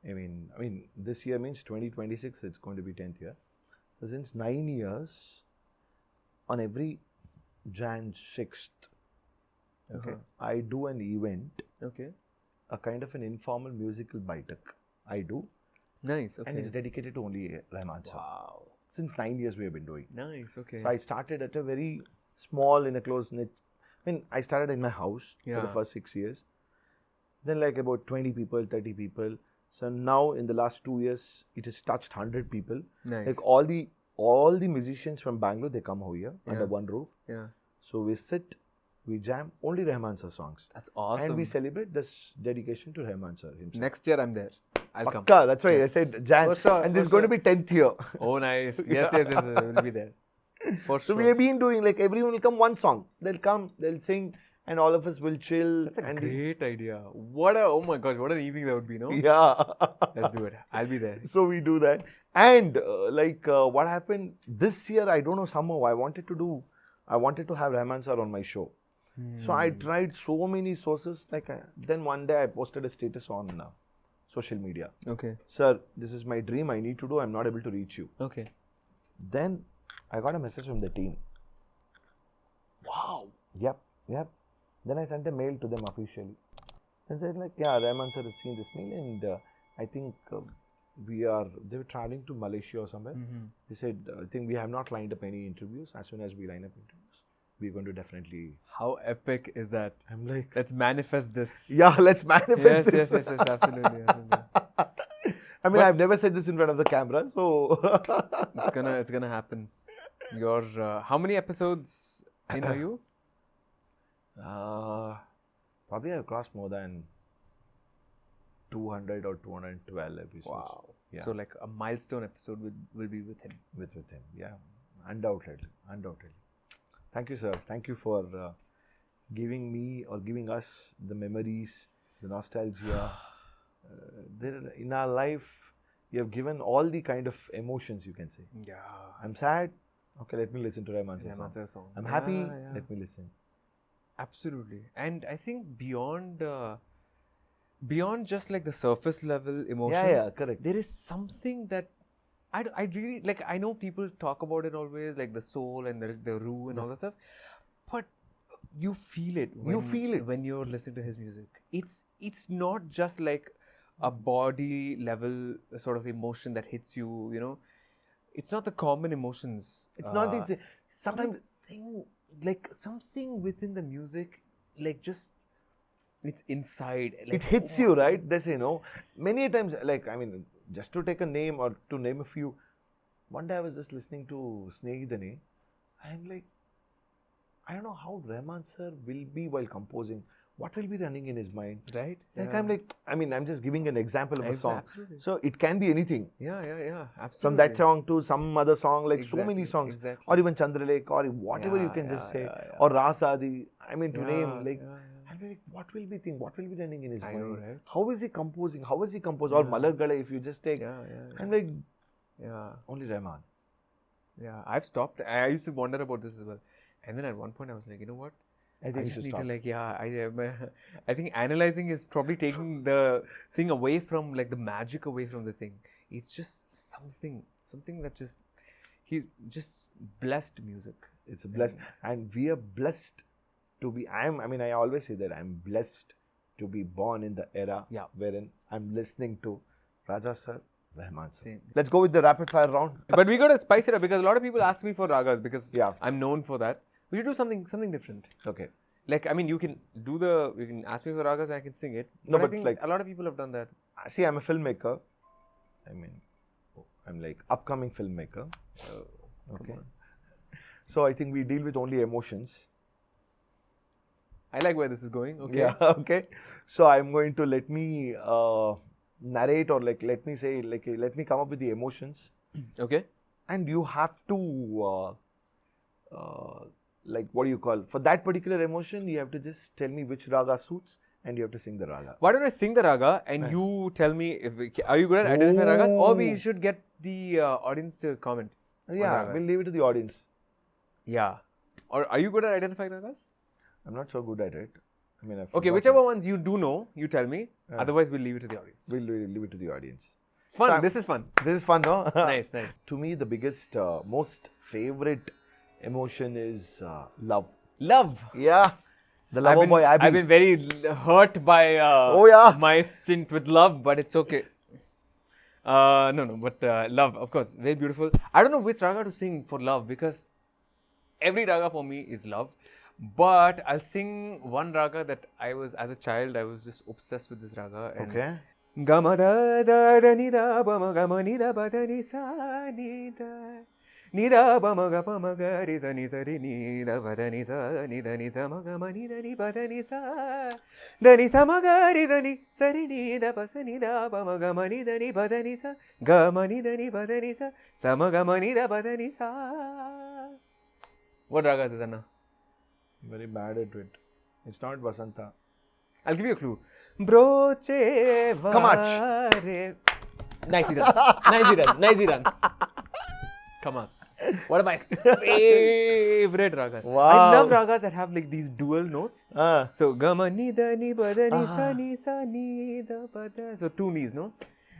I mean, this year means 2026. It's going to be 10th year. So since 9 years, on every Jan 6th, I do an event. Okay. A kind of an informal musical baitak. I do. Nice. Okay. And it's dedicated to only Rahman sir. Wow. Since 9 years we have been doing. Nice. Okay. So I started at a very small, in a close knit. I started in my house for the first 6 years. Then like about 20 people, 30 people. So now in the last 2 years, it has touched 100 people. Nice. Like all the musicians from Bangalore, they come over here under one roof. Yeah. So we sit, we jam only Rahman sir songs. That's awesome. And we celebrate this dedication to Rahman sir himself. Next year I'm there. I'll come. That's why I said Jan. For sure, and this is going to be 10th year. Oh, nice. Yes, we'll be there. For So sure. we have been doing, like, everyone will come one song. They'll come, they'll sing, and all of us will chill. That's a great idea. Oh my gosh, what an evening that would be, no? Yeah. Let's do it. I'll be there. So we do that. And what happened this year, I don't know, somehow I wanted to have Rahman sir on my show. So I tried so many sources. Then one day I posted a status on social media. Okay. Sir, this is my dream. I need to do. I'm not able to reach you. Okay. Then I got a message from the team. Wow. Yep. Then I sent a mail to them officially. And said Rahman sir has seen this mail, and I think they were traveling to Malaysia or somewhere. They said, I think we have not lined up any interviews. As soon as we line up interviews, we're going to definitely. How epic is that? I'm like, let's manifest this. Yeah, let's manifest this. Yes, absolutely. I mean, I've never said this in front of the camera, so it's gonna happen. Your how many episodes in are you? Probably I've crossed more than 200 or 212 episodes. Wow. Yeah. So like a milestone episode will be with him. With him, yeah. Undoubtedly. Thank you, sir. Thank you for giving me or giving us the memories, the nostalgia. In our life, you have given all the kind of emotions, you can say. Yeah. I'm sad. Okay, let me listen to Rahman's song. I'm happy. Let me listen. Absolutely. And I think beyond just like the surface level emotions, correct. there is something that I really like. I know people talk about it always, like the soul and the roux and all that stuff, but you feel it. When you're listening to his music. It's not just like a body level sort of emotion that hits you. You know, it's not the common emotions. It's not the sometimes something within the music, like just it's inside. Like, it hits you, right? They say no. Many times, like, I mean, just to take a name or to name a few. One day I was just listening to Snehidani. I'm like, I don't know how Rahman sir will be while composing. What will be running in his mind, right? Like, I'm like, I mean, I'm just giving an example of a song. Absolutely. So it can be anything. Yeah, absolutely. From that song to some other song, like Exactly, so many songs. exactly. Or even Chandralekha, or whatever you can just say. Or Rasadi. I mean, to name, like, I'm like, what will be running in his mind? know, right? How is he composing? Or Malargala, if you just take. I'm like, only Rahman. Yeah, I've stopped. I used to wonder about this as well. And then at one point I was like, you know what? I think just need to I think analyzing is probably taking the thing away from, like, the magic away from the thing. It's just something that he's just blessed music. It's a blessed, and we are blessed to be. I always say that I'm blessed to be born in the era wherein I'm listening to Raja sir, Rahman sir. Same. Let's go with the rapid fire round. But we got to spice it up because a lot of people ask me for ragas because I'm known for that. We should do something different. Okay. Like, I mean, you can ask me for ragas, I can sing it. No, but I think like, a lot of people have done that. See, I'm a filmmaker. I'm like upcoming filmmaker. Okay. So I think we deal with only emotions. I like where this is going. Okay. Yeah. Okay. So I'm going to let me narrate, or like let me come up with the emotions. Okay. And you have to like, what do you call, for that particular emotion, you have to just tell me which raga suits and you have to sing the raga. Why don't I sing the raga and you tell me are you good at identifying ragas, or we should get the audience to comment? Yeah, we'll leave it to the audience. Yeah. Or are you good at identifying ragas? I'm not so good at it. Okay, whichever ones you do know, you tell me. Otherwise, we'll leave it to the audience. We'll leave it to the audience. Fun. So this is fun. This is fun, no? Nice. To me, the biggest, most favorite emotion is love. Love. Yeah. The lover boy, Abby. I've been very hurt by my stint with love, but it's okay. But love, of course, very beautiful. I don't know which raga to sing for love because every raga for me is love. But I'll sing one raga that as a child, I was just obsessed with this raga. Okay. Gama da da da ni da ba ma ga ma ni da ba da ni sa ni da. Ni da ba ma ga pa ma ga ri sa ni da ba da ni sa ma ga ma ni ba da ni sa ma ga ri sa ni da ba sa ni da ba ma ga ma ni ba da ni sa ga ma ni ba da ni sa ma ga ma ni da ba da ni sa. What raga is this, Anna? Very bad at it. It's not Vasanta. I'll give you a clue. Broche Kamach. Nicely done. Kamas. One of my favorite ragas. Wow. I love ragas that have like these dual notes. So gama ni da ni ba da ni sa ni da ba da. So two knees, no?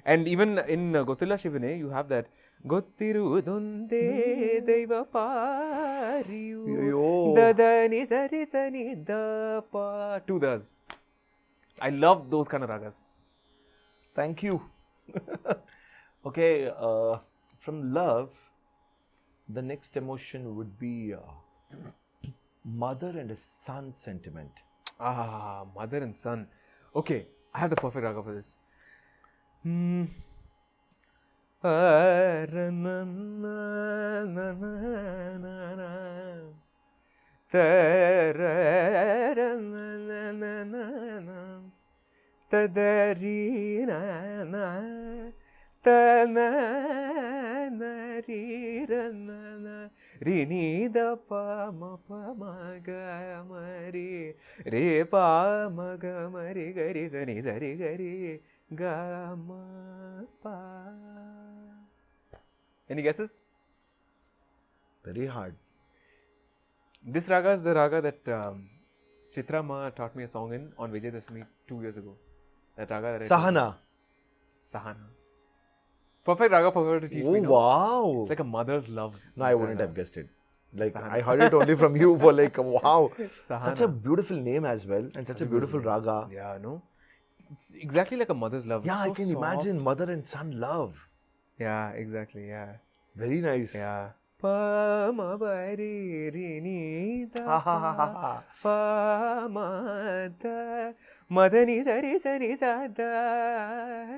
And even in Gottilla Shivane, you have that Gottirudonde Deva Pariyu da ni sa ni da pa. Two das. I love those kind of ragas. Thank you. Okay, from love, the next emotion would be mother and a son sentiment. Mother and son. Okay, I have the perfect raga for this. na re ra na re ni da pa ma ga ma re pa ma ga ma re ga re sa ni ga re ga ma pa. Any guesses? Very hard. This raga is the raga that Chithra Ma taught me a song on Vijay Dasami 2 years ago. That raga that Sahana. Sahana. Perfect raga for her to teach me. Oh, wow. It's like a mother's love. No, I wouldn't have guessed it. Like, Sahana. I heard it only from you for like, wow. Sahana. Such a beautiful name as well. And such a beautiful raga. Yeah, no? It's exactly like a mother's love. Yeah, It's I can imagine mother and son love. Yeah, exactly, yeah. Very nice. Yeah. Pa ma ba re re ni da pa ma da ma da ni sa da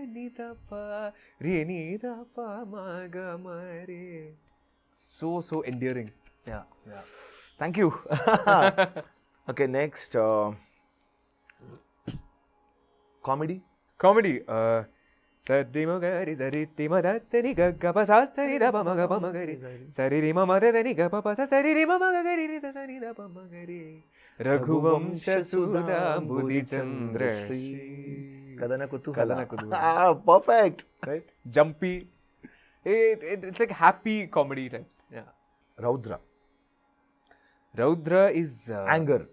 ni da pa re ni da pa ma ga ma re. So endearing. Yeah. Thank you. Okay, next. Comedy. Sari ma ga ri sari ti ma da ni ga ga pa sa sari da pa ma ga ri sari ri ma da ni ga pa sa sari ri ma ga ri sa sari da pa ma ga ri Raghuvamsha Sudha Budi Chandra Shri Kadana Kutuhala. Perfect. Right? Jumpy. It's like happy comedy types. Yeah. Raudra is anger.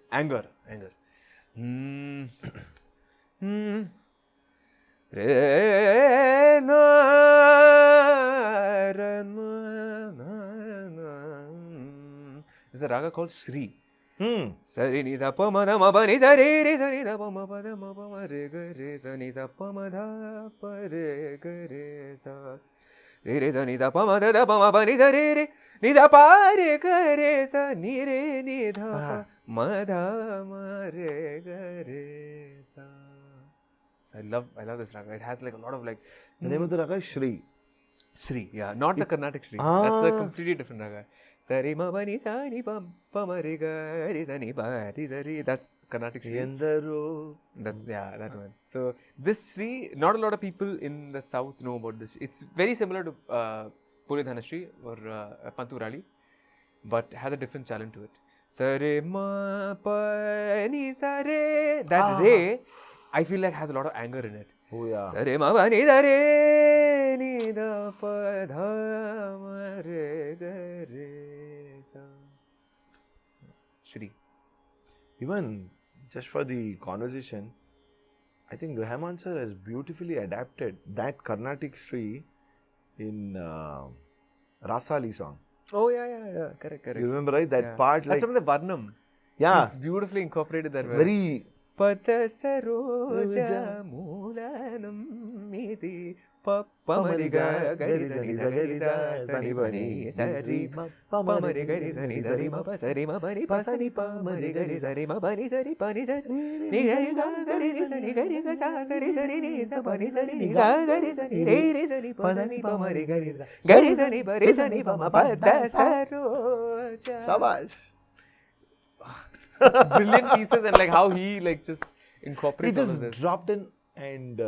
Re na ra na. There's a raga called Shri. Sari ni sa pa ma da ma pa ni sa re re sa ni da pa ma pa da ma pa ma re ga re sa ni sa pa ma da pa re ga re sa re re sa ni sa pa ma da pa ma pa ni sa re re ni da pa re ga re sa ni re ni da pa ma da ma re ga re sa. So I love this raga. It has like a lot of like. The name of the raga is Shri. Shri, yeah, not the Carnatic Shri. That's a completely different raga. Sari ma ba ni sa ni pa ma re ga re sa ni pa ri sa ri. That's Carnatic Shri. That's that one. So this Shri, not a lot of people in the south know about this. It's very similar to Puridhana Shri or Panturali, but has a different challenge to it. Sare ma pa ni sa re. That re, I feel like has a lot of anger in it. Oh yeah. Sare ma ba ni da re ni da pa dha ma re ga re sa. Shri. Even just for the conversation, I think Rahaman sir has beautifully adapted that Carnatic Shri in Rasali song. Oh yeah. Correct. You remember, right? That part, That's from the Varnam. Yeah. He's beautifully incorporated that. Very. Pata saroja moolanam miti pamariga garisa sani bani sari pamari garisa ni sari ma pa sari ma bani pa sani pamari garisa ri ma bani sari pani sari ni gari ga gari sani gari ga sa sari sari ni sa pani sari ni ga gari sani re sani pani pamari garisa gari sani bari sani pama pata saroja. Shabash. Such brilliant pieces and like how he like just incorporates He all of this. just dropped in and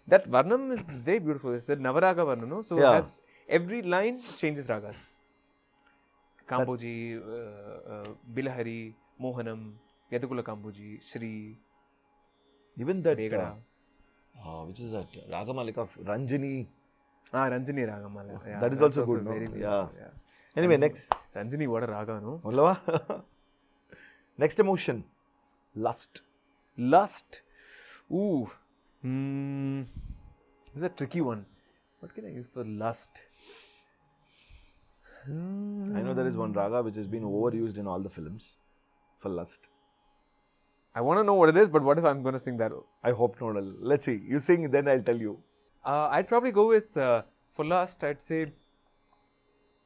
That Varnam is very beautiful. It's a Navaraga Varnam, no? So it has every line changes ragas. Kamboji, Bilahari, Mohanam, Yadukula Kamboji, Shri. even that Vegada. which is that Ragamalika of Ranjini. Ranjini Ragamala. Yeah, That is that's also good, no? very Yeah. yeah. Anyway, next. Ranjini, what a raga, no? Ollava? Next emotion. Lust. Ooh. This is a tricky one. What can I use for lust? I know there is one raga which has been overused in all the films for lust. I want to know what it is, but what if I'm going to sing that? I hope not. Let's see. You sing, then I'll tell you. I'd probably go with, for lust, I'd say,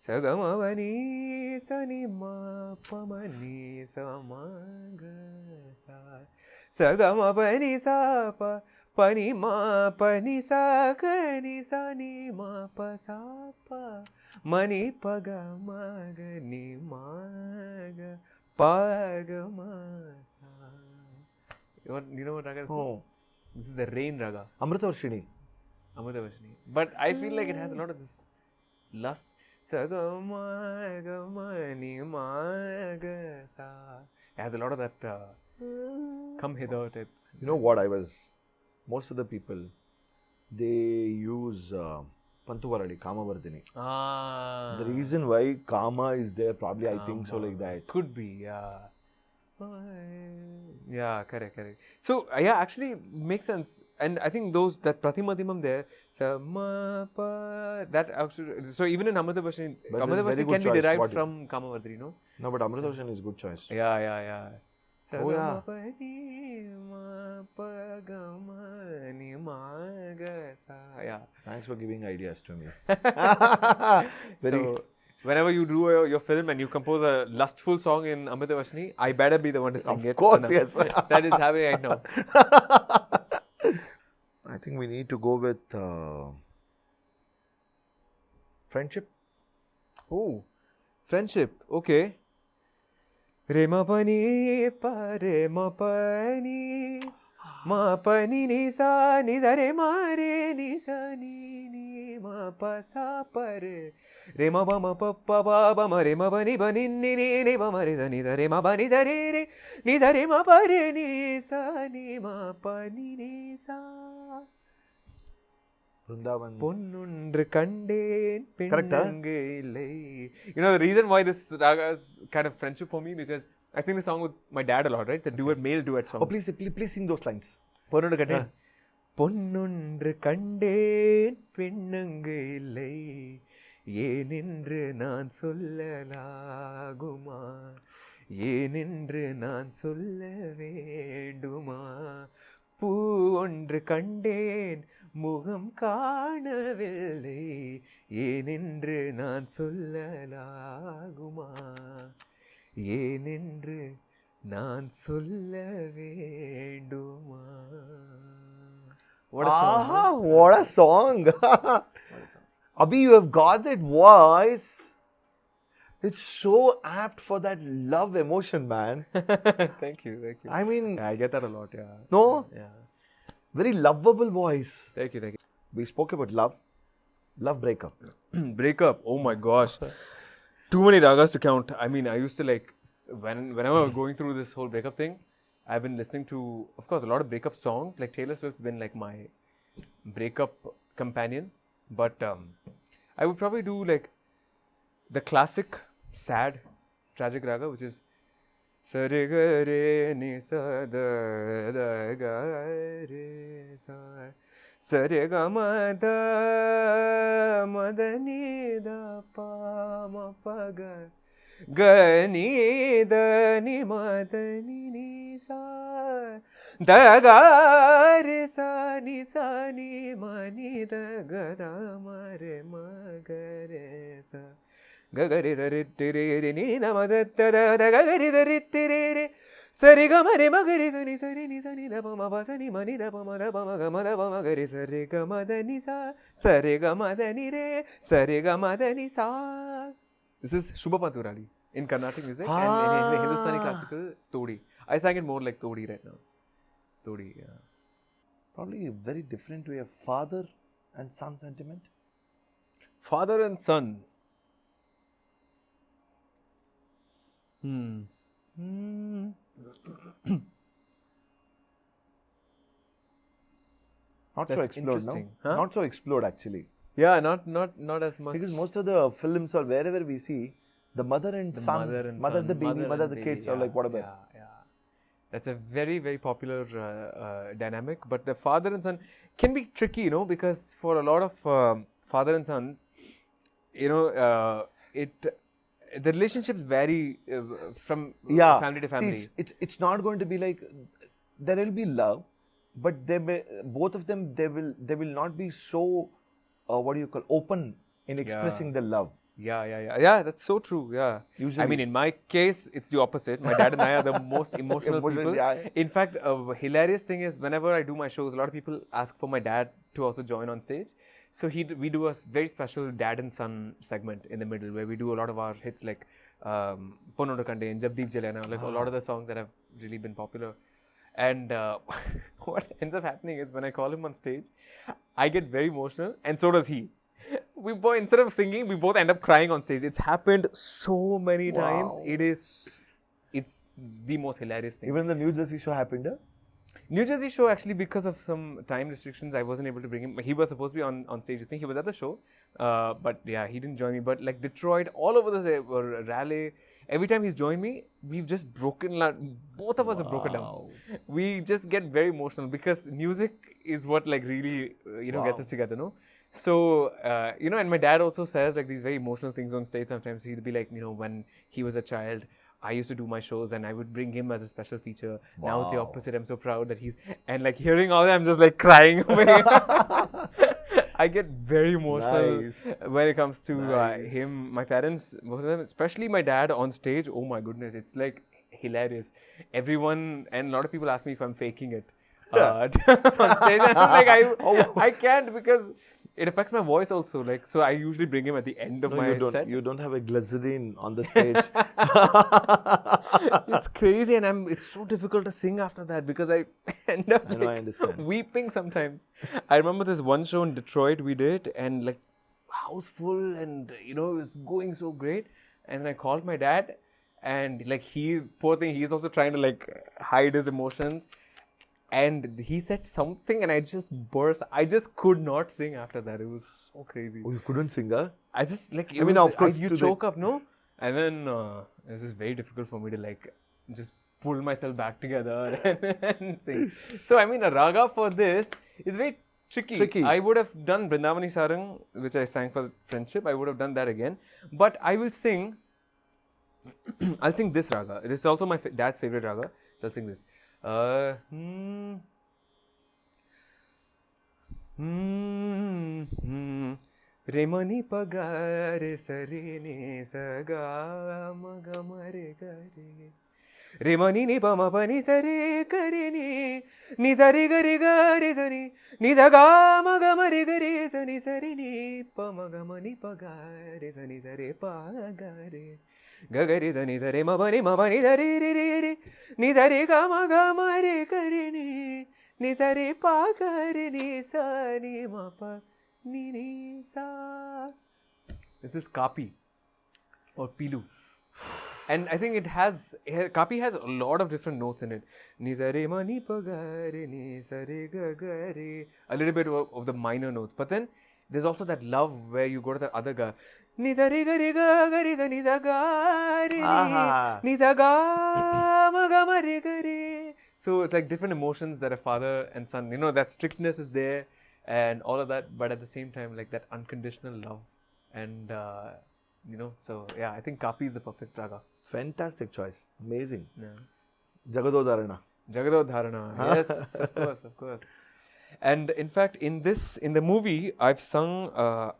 Sagamavani Sanima Pamani Samaga Sa Sagamavani Sapa Panima Panisa Kani Sanima Pasapa Mani Pagamagani Maga Pagamasa. You know what raga this is? This is the rain raga. Amrita Varshini. Amrita Varshini. But I feel like it has a lot of this Lust. Sagama gama ni maga sa. It has a lot of that come hither types. You know what most of the people, they use Pantuvaradi, Kamavardhini. The reason why Kama is there, probably I think so like that. Could be, yeah. Yeah, correct. So, yeah, actually makes sense. And I think that Pratimadimam there, that actually, so even in Amrita Varshini, can be derived from Kamavardhini, no? No, but Amrita Varshini is good choice. Yeah. Oh, yeah. Yeah. Thanks for giving ideas to me. So, whenever you do your film and you compose a lustful song in Amrita Varshini, I better be the one to sing it. Of course, yes. That is happening right now. I think we need to go with friendship. Oh, friendship. Okay. Rema pani pa rema pani ma pani ni sa re ma re ni sa ni ma pa sa pa re rema ba ma pa pa ba ma re ma ba ni ni ba ma re da ni da re ma ba ni da re ni da re ma pa re ni sa ni ma pa ni sa. Ponnundru kanden pennange illai. You know the reason why this raga is kind of friendship for me, because I sing this song with my dad a lot, right? It's a male duet song. Oh, please sing those lines. Ponnundru kanden. Ponnundru kanden pennange illai. Yenendru naan sollalaguma. Yenendru naan solla venduma. Poo ondru kanden முகம் காணவில்லை ஏனென்று நான் சொல்லலாகுமா ஏனென்று நான் சொல்ல வேண்டுமா. What a song. Abhi, you have got that voice. It's so apt for that love emotion, man. Thank you. I mean, yeah, I get that a lot, yeah. No? Yeah. Very lovable voice. Thank you. We spoke about love breakup. Breakup, oh my gosh. Too many ragas to count. I mean, I used to whenever I was going through this whole breakup thing, I've been listening to, of course, a lot of breakup songs. Like Taylor Swift's been like my breakup companion. But I would probably do like the classic, sad, tragic raga, which is Sa re ga re ni sa da da ga re sa. Sa re ga ma da ni da pa ma pa ga. Ga ni da ni ma da ni sa. Da ga re sa ni ma ni da ga da ma re sa. Gagari da rittere ni na ma da da gagari da rittere sari ga ma re ma gari sa ni da pa ma pa sa ni ma ni da pa ma ga ma gari sari ga ma da ni sa sari ga ma da ni re sari ga ma da ni sa. This is Shubha Panturali in Carnatic music and in Hindustani classical Todi. I sang it more like Todi right now. Todi, yeah. Probably a very different way of father and son sentiment. Father and son. Not so explored, no? Huh? Not so explored actually. Yeah, not as much. Because most of the films or wherever we see, the mother and son, mother the baby, mother the kids, or like whatever. Yeah. That's a very, very popular dynamic. But the father and son can be tricky, because for a lot of father and sons, the relationships vary from family to family. See, it's not going to be like, there will be love, but both of them, they will not be so, open in expressing the love. Yeah, that's so true, yeah. Usually. I mean, in my case, it's the opposite. My dad and I are the most emotional people. Yeah. In fact, a hilarious thing is, whenever I do my shows, a lot of people ask for my dad to also join on stage. So we do a very special dad and son segment in the middle, where we do a lot of our hits like Ponnundu Kande and Jabdeep Jalena, like a lot of the songs that have really been popular. And what ends up happening is, when I call him on stage, I get very emotional, and so does he. we both, instead of singing, we both end up crying on stage. It's happened so many times. It's the most hilarious thing. Even the New Jersey show happened. New Jersey show, actually, because of some time restrictions, I wasn't able to bring him. He was supposed to be on stage with me. He was at the show, but yeah, he didn't join me. But like Detroit, all over the Raleigh, every time he's joined me, we've just broken. Both of us have broken down. We just get very emotional because music is what like really gets us together, no? So and my dad also says like these very emotional things on stage. Sometimes he'll be like, when he was a child, I used to do my shows and I would bring him as a special feature. Wow. Now it's the opposite. I'm so proud that and like hearing all that, I'm just like crying away. I get very emotional when it comes to him. My parents, both of them, especially my dad on stage. Oh my goodness, it's like hilarious. Everyone and a lot of people ask me if I'm faking it on stage. And I'm like, I can't because it affects my voice also. Like, so I usually bring him at the end of my set. You don't have a glycerine on the stage. It's crazy, and it's so difficult to sing after that because I end up weeping sometimes. I remember this one show in Detroit we did, and like house full, and it was going so great. And I called my dad, and like poor thing, he's also trying to like hide his emotions. And he said something and I just burst. I just could not sing after that. It was so crazy. Oh, you couldn't sing, huh? I just like, of course, you choke up, no? And then it was just very difficult for me to like just pull myself back together and sing. So, I mean, a raga for this is very tricky. I would have done Brindavani Sarang, which I sang for friendship. I would have done that again. But I will sing, I'll sing this raga. This is also my dad's favorite raga. So, I'll sing this. Remani pagare sarene saga magamare gare Remani ni pama pani sare kareni ni sari gari gari sari ni saga magamare gare sani sari ni pama gamani pagare sani sare pagare Gagari zani zare mabani zare re ni zare gama re kare ni zare pa kare ni sa ni ma pa ni sa. This is Kapi or Pilu, and I think Kapi has a lot of different notes in it. Ni zare ma ni pa ga re ni zare ga ga re. A little bit of the minor notes, but then there's also that love where you go to that other ga. Ni za re ga re ga ga re za ni za ga re ni za ga ma ga ma re ga re. So it's like different emotions that a father and son, that strictness is there and all of that, but at the same time like that unconditional love and so yeah, I think Kapi is the perfect raga. Fantastic choice. Amazing. Yeah. Jagadodharana. Yes, of course. And in fact, in the movie, I've sung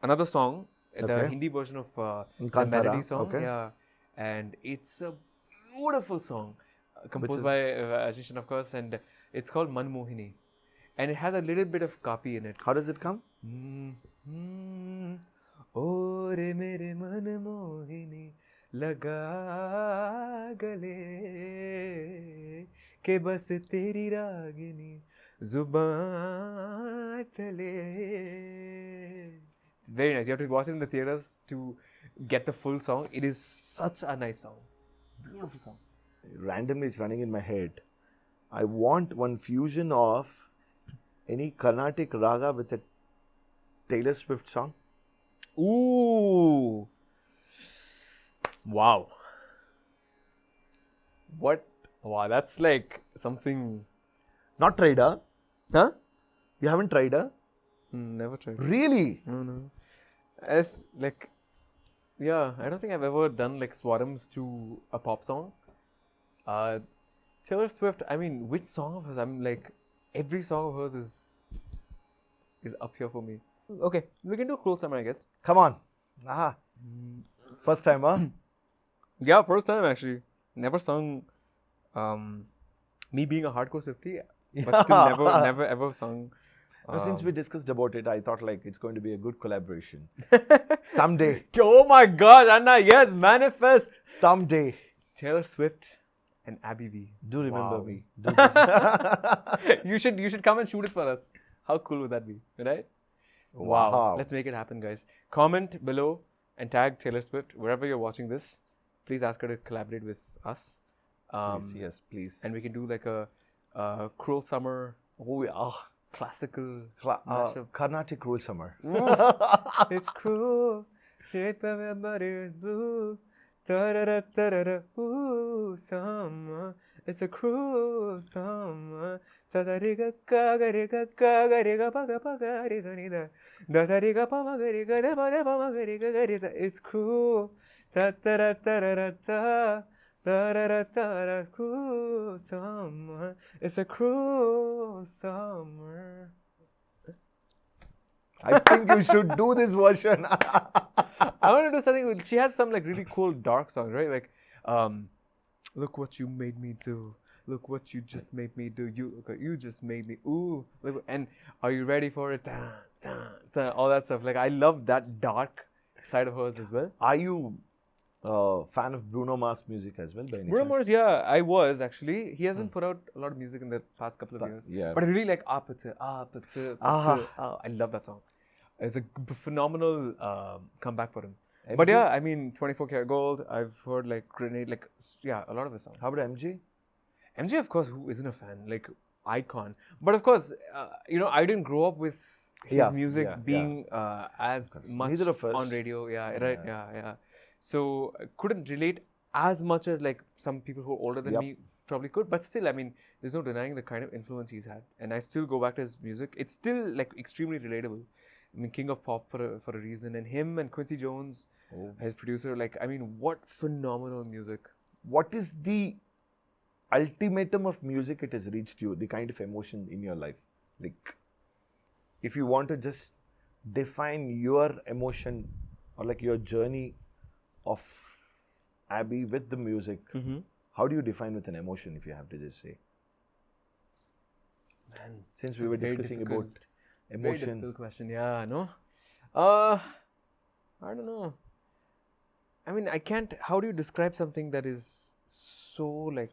another song, the Hindi version of the melody song. Okay. Yeah, and it's a beautiful song, composed by Arjun, of course, and it's called Manmohini, and it has a little bit of Kapi in it. How does it come? O re mere manmohini laga gale ke bas teri ragini Zuban tale. It's very nice. You have to watch it in the theaters to get the full song. It is such a nice song. Beautiful song. Randomly, it's running in my head. I want one fusion of any Carnatic raga with a Taylor Swift song. Ooh. Wow. What? Wow, that's like something. Not tried, huh? Huh? You haven't tried, huh? Never tried. Really? No. As like, yeah, I don't think I've ever done like swarms to a pop song. Taylor Swift, I mean, which song of hers? I'm like, every song of hers is up here for me. Okay, we can do Cruel Summer, I guess. Come on. Aha. First time, huh? Yeah, first time actually. Never sung. Me being a hardcore Swiftie, but still never ever sung. Since we discussed about it, I thought like it's going to be a good collaboration. Someday. Oh my God, Anna, yes, manifest. Someday. Taylor Swift and Abby V. Do remember me. You should come and shoot it for us. How cool would that be, right? Wow. Let's make it happen, guys. Comment below and tag Taylor Swift wherever you're watching this. Please ask her to collaborate with us. Yes, please. And we can do like a Cruel Summer classical mashup. Carnatic Cruel Summer. It's cruel, shape of your body is blue. Ta-da-da-da-da-da, ooh, summer. It's a cruel summer. Sa-sa-ri-ga, ka-ga-ri-ga, ka-ga-ri-ga, pa-ga-pa-ga-ri-sa-ni-da. Da-sa-ri-ga, pa-ma-ga-ri-ga, da-pa-da-pa-ma-ga-ri-ga-ga-ri-sa. It's cruel. Ta-ta-da-da-da-da-da. Da-da-da-da-da. Cruel summer. It's a cruel summer. I think you should do this version. I want to do something with, she has some like really cool dark songs, right? Like, look what you made me do. Look what you just made me do. You just made me, ooh. And are you ready for it? Dun, dun, dun, all that stuff. Like, I love that dark side of hers as well. Are you a fan of Bruno Mars music as well? By any Bruno chance? Mars, yeah, I was actually. He hasn't put out a lot of music in the past couple of years. yeah. But I really like I love that song. It's a phenomenal comeback for him. But yeah, I mean, 24 Karat Gold, I've heard like Grenade, like, yeah, a lot of his songs. How about MG? MJ, of course, who isn't a fan? Like, icon. But of course, I didn't grow up with his music being as much Neither of us. on radio. Yeah, right. Yeah. So I couldn't relate as much as like some people who are older than me probably could. But still, I mean, there's no denying the kind of influence he's had. And I still go back to his music. It's still like extremely relatable. I mean, king of pop for a reason. And him and Quincy Jones, his producer, like, I mean, what phenomenal music. What is the ultimatum of music it has reached you, the kind of emotion in your life? Like, if you want to just define your emotion or like your journey of Abby with the music, how do you define with an emotion if you have to just say? Man, since we were discussing about emotion. Very difficult question, yeah, no? I don't know. I mean, I can't, how do you describe something that is so like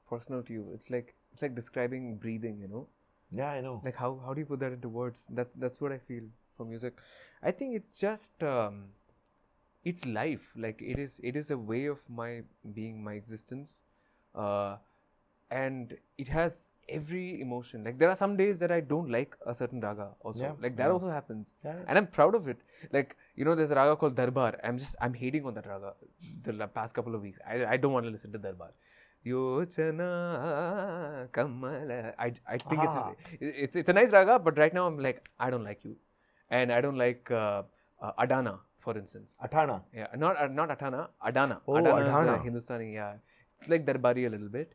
personal to you? It's like describing breathing, you know? Yeah, I know. Like how do you put that into words? That's what I feel for music. I think it's just it's life. Like it is a way of my being, my existence, and it has every emotion. Like there are some days that I don't like a certain raga also. Like that also happens, and I'm proud of it. Like there's a raga called Darbar. I'm hating on that raga the past couple of weeks. I don't want to listen to Darbar. Yochana Kamala. I think it's a nice raga, but right now I'm like, I don't like you, and I don't like Adana, for instance. Atana. Yeah, not Atana, Adana. Oh, Adana is Hindustani. Yeah, it's like Darbari a little bit.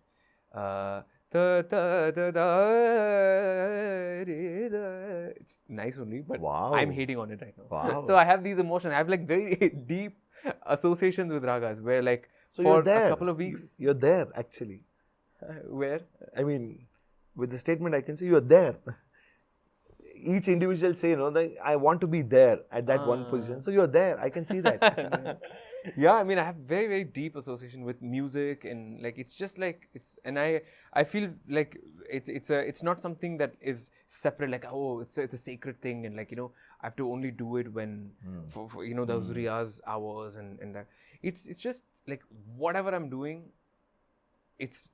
It's nice only, but I'm hating on it right now. Wow. So I have these emotions. I have like very deep associations with ragas where like for a couple of weeks. You're there actually. Where? I mean, with the statement I can say you're there. Each individual say, that I want to be there at that one position. So you're there. I can see that. Yeah, I mean, I have very, very deep association with music, and like it's just like and I feel like it's not something that is separate. Like it's a sacred thing, and like I have to only do it when for those riyaz hours and that. It's just like whatever I'm doing, it's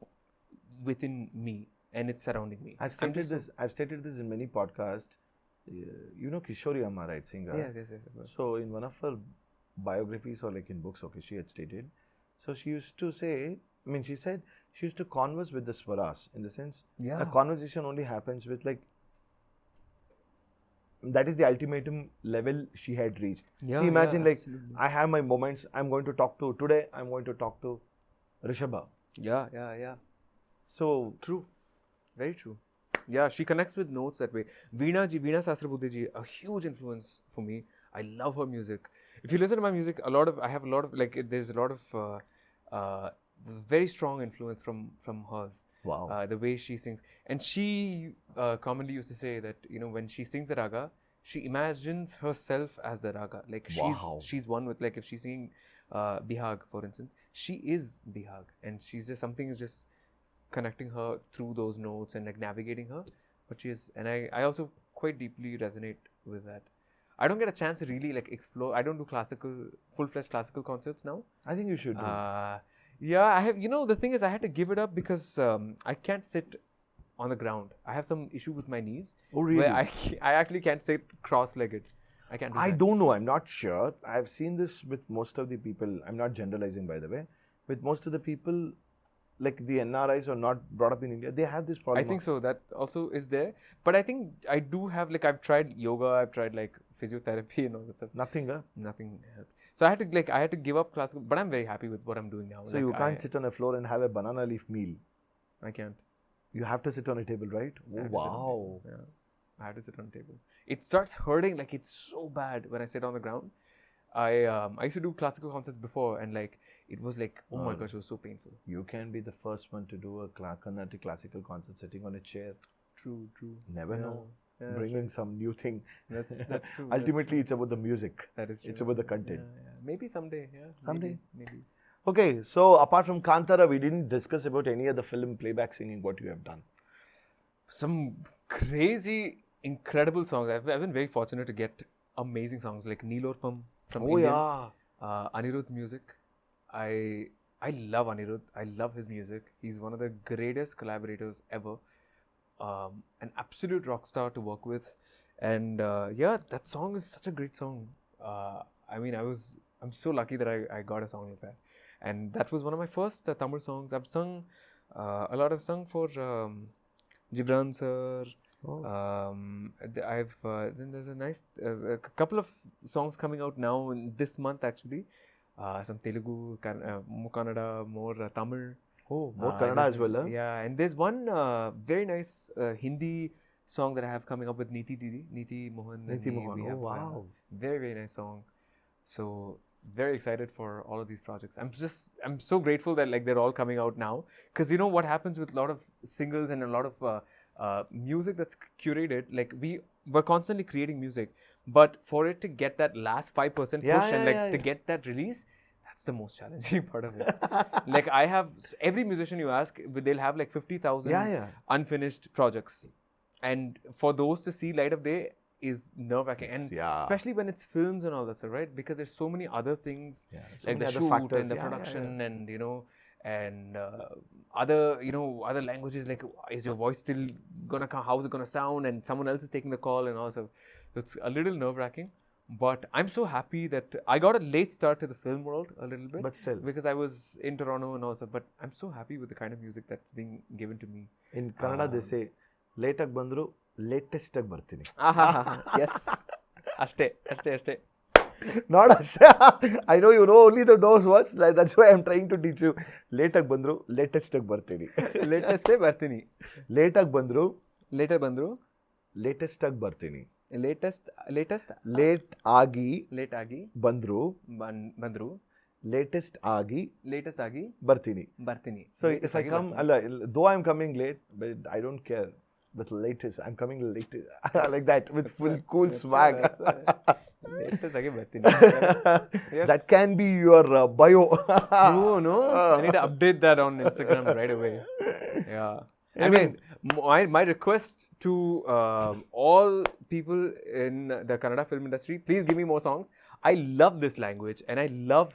within me and it's surrounding me. I've stated this in many podcasts. You know Kishori Amma, right, singer? Yes. So in one of her biographies or like in books, she had stated. So she used to say, she said she used to converse with the swaras, in the sense a conversation only happens with like, that is the ultimatum level she had reached. See, imagine absolutely. I have my moments, I'm going to talk to Rishabha. Yeah. So true. Very true. Yeah, she connects with notes that way. Veena Sahasrabuddhe ji, a huge influence for me. I love her music. If you listen to my music, there's a lot of very strong influence from hers. Wow. The way she sings. And she commonly used to say that, when she sings the raga, she imagines herself as the raga. Like she's one with, like if she's singing Bihag, for instance, she is Bihag. And she's just, something is just connecting her through those notes and like navigating her. But she is, and I also quite deeply resonate with that. I don't get a chance to really like explore. I don't do full-fledged classical concerts now. I think you should do. Yeah, I have. The thing is, I had to give it up because I can't sit on the ground. I have some issue with my knees. Oh, really? Where I actually can't sit cross-legged. I can't do I that. don't know. I'm not sure. I've seen this with most of the people. I'm not generalizing, by the way. With most of the people, like the NRIs are not brought up in India, they have this problem. I think so. That also is there. But I think I do have, like, I've tried yoga, I've tried like physiotherapy and all that stuff. Nothing, huh? Nothing helped. So I had to give up classical, but I'm very happy with what I'm doing now. So you can't sit on a floor and have a banana leaf meal. I can't. You have to sit on a table, right? Oh, wow. Yeah. I have to sit on a table. It starts hurting, like it's so bad when I sit on the ground. I used to do classical concerts before, and like it was like, oh my gosh, it was so painful. You can be the first one to do a Carnatic classical concert sitting on a chair. True. Never know. Yeah, Bringing some new thing. That's true. Ultimately, it's about the music. That is true. It's about the content. Yeah. Maybe someday. Yeah. Someday. Maybe. Okay, so apart from Kantara, we didn't discuss about any other film playback singing, what you have done. Some crazy, incredible songs. I've been very fortunate to get amazing songs like Neelorpam from India. Yeah. Anirudh's music. I love Anirudh. I love his music. He's one of the greatest collaborators ever. An absolute rock star to work with. And that song is such a great song. I'm so lucky that I got a song like that. And that was one of my first Tamil songs. I've sung for Gibran sir. Then there's a nice a couple of songs coming out now in this month actually. Some Telugu, more Kannada, more Tamil. Oh, more Kannada as well, huh? Yeah, and there's one very nice Hindi song that I have coming up with Niti Mohan. Oh, wow. Very, very nice song. So very excited for all of these projects. I'm so grateful that like they're all coming out now, because you know what happens with a lot of singles and a lot of music that's curated, like we're constantly creating music, but for it to get that last 5% push to get that release, that's the most challenging part of it. Like I have every musician you ask, they'll have like 50,000 unfinished projects, and for those to see light of day is nerve-wracking, and especially when it's films and all that stuff, right? Because there's so many other things, like the shoot and the production, and you know, and other languages, like is your voice still gonna come? How's it gonna sound? And someone else is taking the call and all. So it's a little nerve-wracking. But I'm so happy that I got a late start to the film world a little bit. But still, because I was in Toronto and also. But I'm so happy with the kind of music that's being given to me. In Kannada, they say, late ag bandru, latest ag bartini. Yes. Ashte. Not ashte. I know you know only those words. Like, that's why I'm trying to teach you. Late ag bandru, latest ag bartini. Latest bartini. Late ag bandru. Later bandru. Latest ag bartini. Latest. Late agi. Bandru. Latest agi. Bartini. So latest if I come, though I'm coming late, but I don't care. But latest, I'm coming latest. Like that, with full cool swag. Latest bartini. Yes. That can be your bio. No. I need to update that on Instagram right away. Yeah. I mean, my request to all people in the Kannada film industry, please give me more songs. I love this language and I love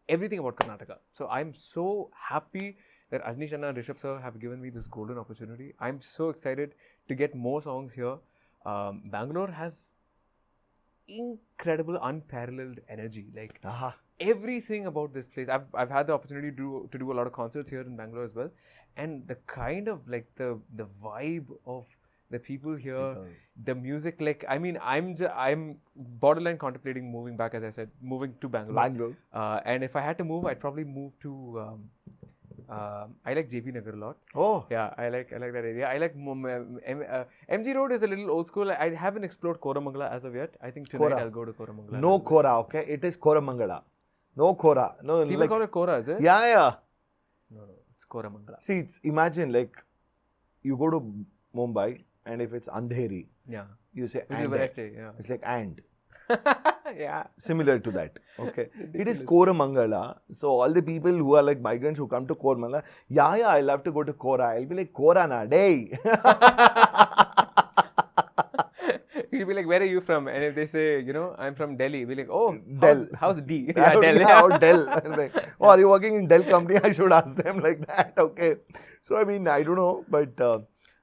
everything about Karnataka. So I'm so happy that Ajnish Anna and Rishabh sir have given me this golden opportunity. I'm so excited to get more songs here. Bangalore has incredible, unparalleled energy. Like everything about this place. I've had the opportunity to do a lot of concerts here in Bangalore as well. And the kind of like the vibe of the people here, the music, like I'm borderline contemplating moving back, as I said, moving to Bangalore. And if I had to move, I'd probably move to I like JP Nagar a lot. Oh. Yeah, I like that area. I like MG Road is a little old school. I haven't explored Koramangala as of yet. I think tonight I'll go to Koramangala. No Kora, okay? It is Koramangala. No Kora. No. People call it Kora, is it? Yeah. No. It's Koramangala. See, imagine like you go to Mumbai and if it's Andheri, you say and. It's like and. Yeah. Similar to that. Okay. It is Koramangala. So all the people who are like migrants who come to Koramangala, I love to go to Kora. I'll be like, Kora na day. You should be like, where are you from? And if they say, you know, I'm from Delhi, be like, oh, Del. how's D? Yeah, Del. Or Dell. Like, oh, are you working in Dell company? I should ask them like that. Okay. So, I mean, I don't know. But,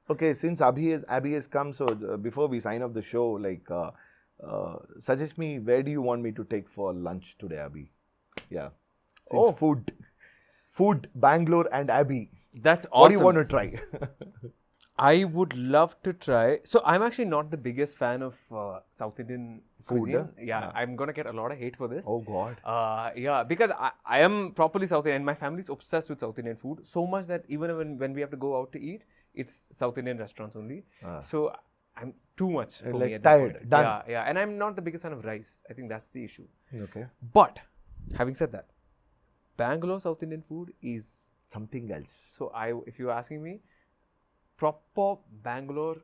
okay, since Abhi has come, so before we sign off the show, like, suggest me, where do you want me to take for lunch today, Abhi? Yeah. Since food, Bangalore and Abhi. That's awesome. What do you want to try? I would love to try. So I'm actually not the biggest fan of South Indian Food, cuisine. Yeah, I'm gonna get a lot of hate for this. Oh God. Yeah, because I am properly South Indian and my family's obsessed with South Indian food. So much that even when we have to go out to eat, it's South Indian restaurants only. So I'm too much for like me at tired, this point. done. Yeah. And I'm not the biggest fan of rice. I think that's the issue. Okay. But having said that, Bangalore South Indian food is Something else. so if you're asking me, proper Bangalore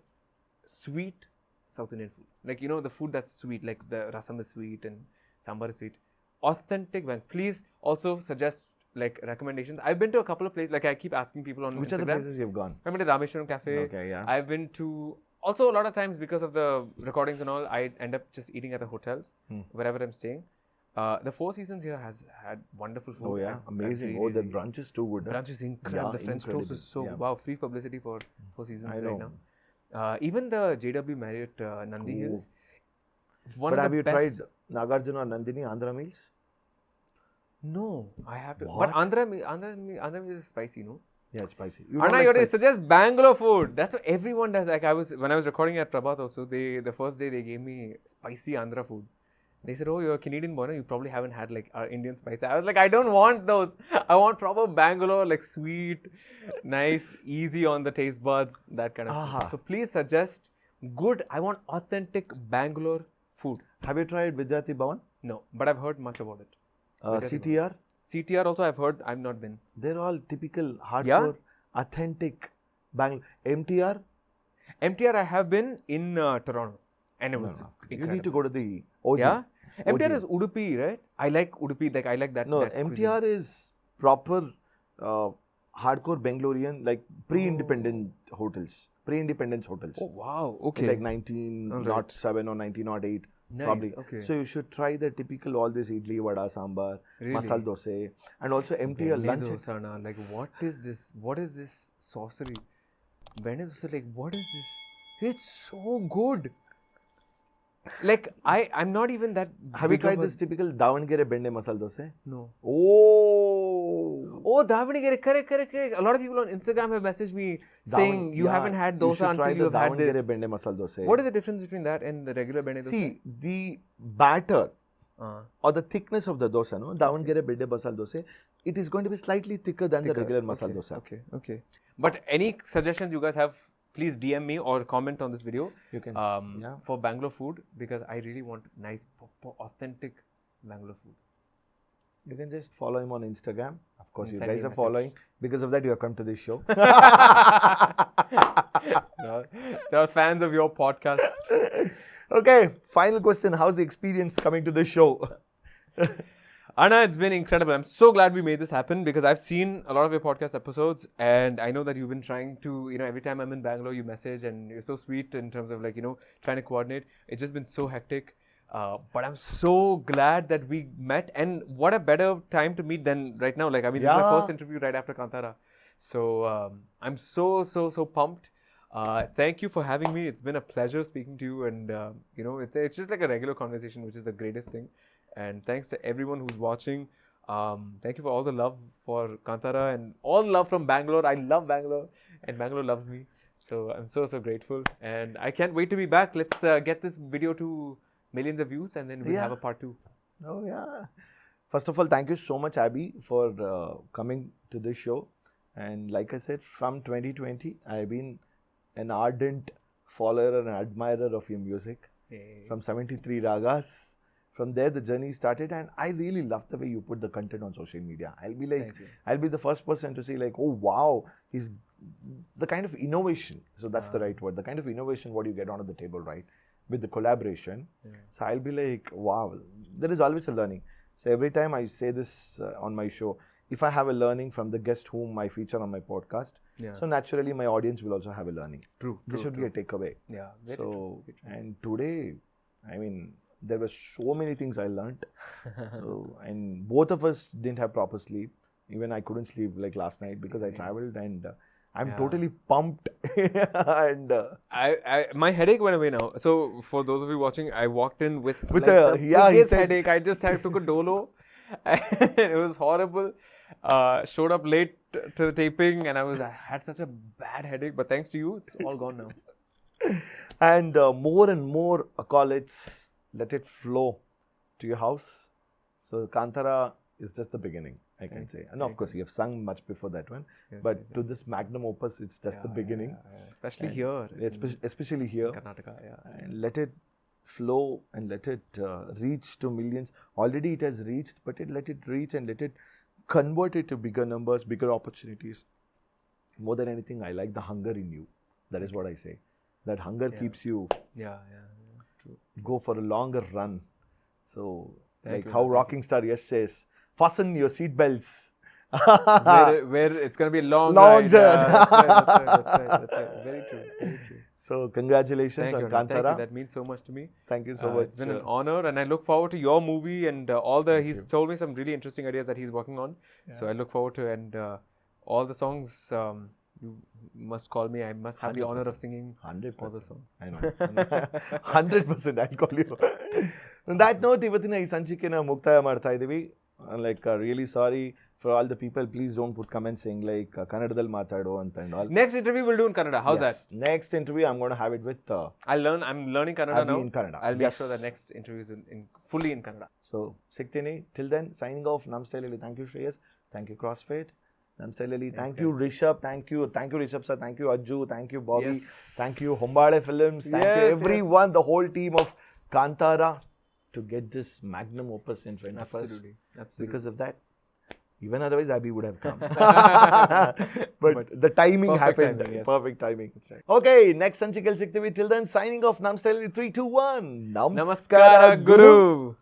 sweet South Indian food. Like, you know, the food that's sweet, like the rasam is sweet and sambar is sweet. Authentic Please also suggest like recommendations. I've been to a couple of places, like I keep asking people on Which Instagram. are the places you've gone? I've been to Rameshwaram Cafe. Okay, yeah. I've been to, also a lot of times because of the recordings and all, I end up just eating at the hotels wherever I'm staying. The Four Seasons here has had wonderful food. Oh yeah, amazing. Really, The brunch is too good. Huh? Brunch is incredible. Yeah, The French toast is so wow. Free publicity for Four Seasons I know. right now. Even the JW Marriott Nandi Hills. One But of have the you best. tried Nagarjuna or Nandini Andhra meals? No, I have to. What? But Andhra meals is spicy, no? Yeah, it's spicy. Anna, you suggest Bangalore food. That's what everyone does. Like when I was recording at Prabhat also, the first day they gave me spicy Andhra food. They said, oh, you're a Canadian boy, you probably haven't had like our Indian spice. I was like, I don't want those. I want proper Bangalore, like sweet, nice, easy on the taste buds, that kind of food. So please suggest good, I want authentic Bangalore food. Have you tried Vidyarthi Bhavan? No, but I've heard much about it. CTR? CTR also I've heard, I've not been. They're all typical, hardcore, authentic Bangalore. MTR? MTR I have been in Toronto. And it was You need to go to the OG. Yeah? OG. MTR is Udupi, right? I like Udupi, like I like that. No, that MTR cuisine. is proper hardcore Bangalorean, like pre-independent hotels. Pre-independence hotels. Oh, wow. Okay. Like 1907 or 1908. Nice, Probably. okay. So you should try the typical, all this idli, vada, sambar, masala dosa, and also MTR lunch. Dosana, like what is this? What is this sorcery? Benne dosa, like what is this? It's so good. Like I'm not even that. Have you tried this typical Davangere bende masala dosa? No. Oh, Davangere, correct. A lot of people on Instagram have messaged me saying you haven't had dosa until you have had this. Davangere bende masala dosa. What is the difference between that and the regular bende dosa? See, the batter or the thickness of the dosa, no, Davangere bende masala dosa, it is going to be slightly thicker than the regular masala dosa. Okay. But any suggestions you guys have, please DM me or comment on this video. You can. For Bangalore food, because I really want nice, proper, authentic Bangalore food. You can just follow him on Instagram. Of course, you Send me guys a are message. following. Because of that, you have come to this show. They are fans of your podcast. Okay, final question. How's the experience coming to this show? Anna, it's been incredible. I'm so glad we made this happen because I've seen a lot of your podcast episodes and I know that you've been trying to, every time I'm in Bangalore, you message and you're so sweet in terms of trying to coordinate. It's just been so hectic. But I'm so glad that we met, and what a better time to meet than right now. This is my first interview right after Kantara. So I'm so pumped. Thank you for having me. It's been a pleasure speaking to you, and it's just like a regular conversation, which is the greatest thing. And thanks to everyone who's watching. Thank you for all the love for Kantara and all the love from Bangalore. I love Bangalore, and Bangalore loves me. So I'm so grateful, and I can't wait to be back. Let's get this video to millions of views, and then we'll have a part 2. Oh, yeah. First of all, thank you so much, Abby, for coming to this show. And like I said, from 2020, I've been an ardent follower and admirer of your music. Hey. From 73 Ragas. From there, the journey started, and I really love the way you put the content on social media. I'll be the first person to say oh, wow, he's the kind of innovation. So that's the right word. The kind of innovation what you get onto the table, right? With the collaboration. So I'll be wow, there is always a learning. So every time I say this on my show, if I have a learning from the guest whom I feature on my podcast, so naturally my audience will also have a learning. True. This should be a takeaway. Yeah. Very true. And today, I mean, there were so many things I learnt. And both of us didn't have proper sleep. Even I couldn't sleep like last night because I traveled, and I'm totally pumped. And my headache went away now. So for those of you watching, I walked in with With like a- the yeah, he biggest said- headache. I just took a dolo. And it was horrible. Showed up late to the taping, and I had such a bad headache. But thanks to you, it's all gone now. And more and more accolades, let it flow to your house. So Kantara is just the beginning, I can say. And of course, you have sung much before that one. But to this magnum opus, it's just the beginning. Especially here. Especially here. Karnataka, And let it flow and let it reach to millions. Already it has reached, but let it reach and let it convert it to bigger numbers, bigger opportunities. More than anything, I like the hunger in you. That is what I say. That hunger keeps you True. go for a longer run. So, Thank like you, how man. Rocking Star Yes says, fasten your seat belts. Where it's going to be a long Long ride. journey. That's right. Very true. Very true. So, congratulations Thank on you, Arjun. Thank Kantara. you. That means so much to me. Thank you so much. It's been an honor, and I look forward to your movie and all the. He's told me some really interesting ideas that he's working on. So I look forward to all the songs. You must call me. I must have the honor of singing 100%. all the songs. I know. 100% I'll call you. On that note, ಇವತ್ತಿನ ಈ ಸಂಚಿಕೆನ ಮುಕ್ತಾಯ ಮಾಡ್ತಾ ಇದೀವಿ. Like really sorry for all the people. Please don't put comments saying like ಕನ್ನಡದಲ್ಲಿ ಮಾತಾಡು ಅಂತ and all. Next interview we'll do in Kannada. How's Yes. Next interview I'm going to have it with I'm learning Kannada I'll be now. in Kannada. I'll make Yes. sure the next interview is in fully in Kannada. So ಸಿಗ್ತೀನಿ. Till then signing off. Namaste Lily. Thank you Shreyas. Thank you Crossfade. Namaste Lily. Thank you Rishabh. Thank you Rishabh sir. Thank you Arjun. Thank you Bobby. Yes. Thank you Hombale Films. Thank you Yes, everyone, the whole team of Kantara to get this magnum opus in front of us. Absolutely. Because of that, even otherwise Abhi would have come. but the timing perfect happened. timing, yes. Perfect timing. That's right. Okay, next Sanchikal Siktivi. Till then, signing off. Namaste 3, 2, 1. Namaskara Guru.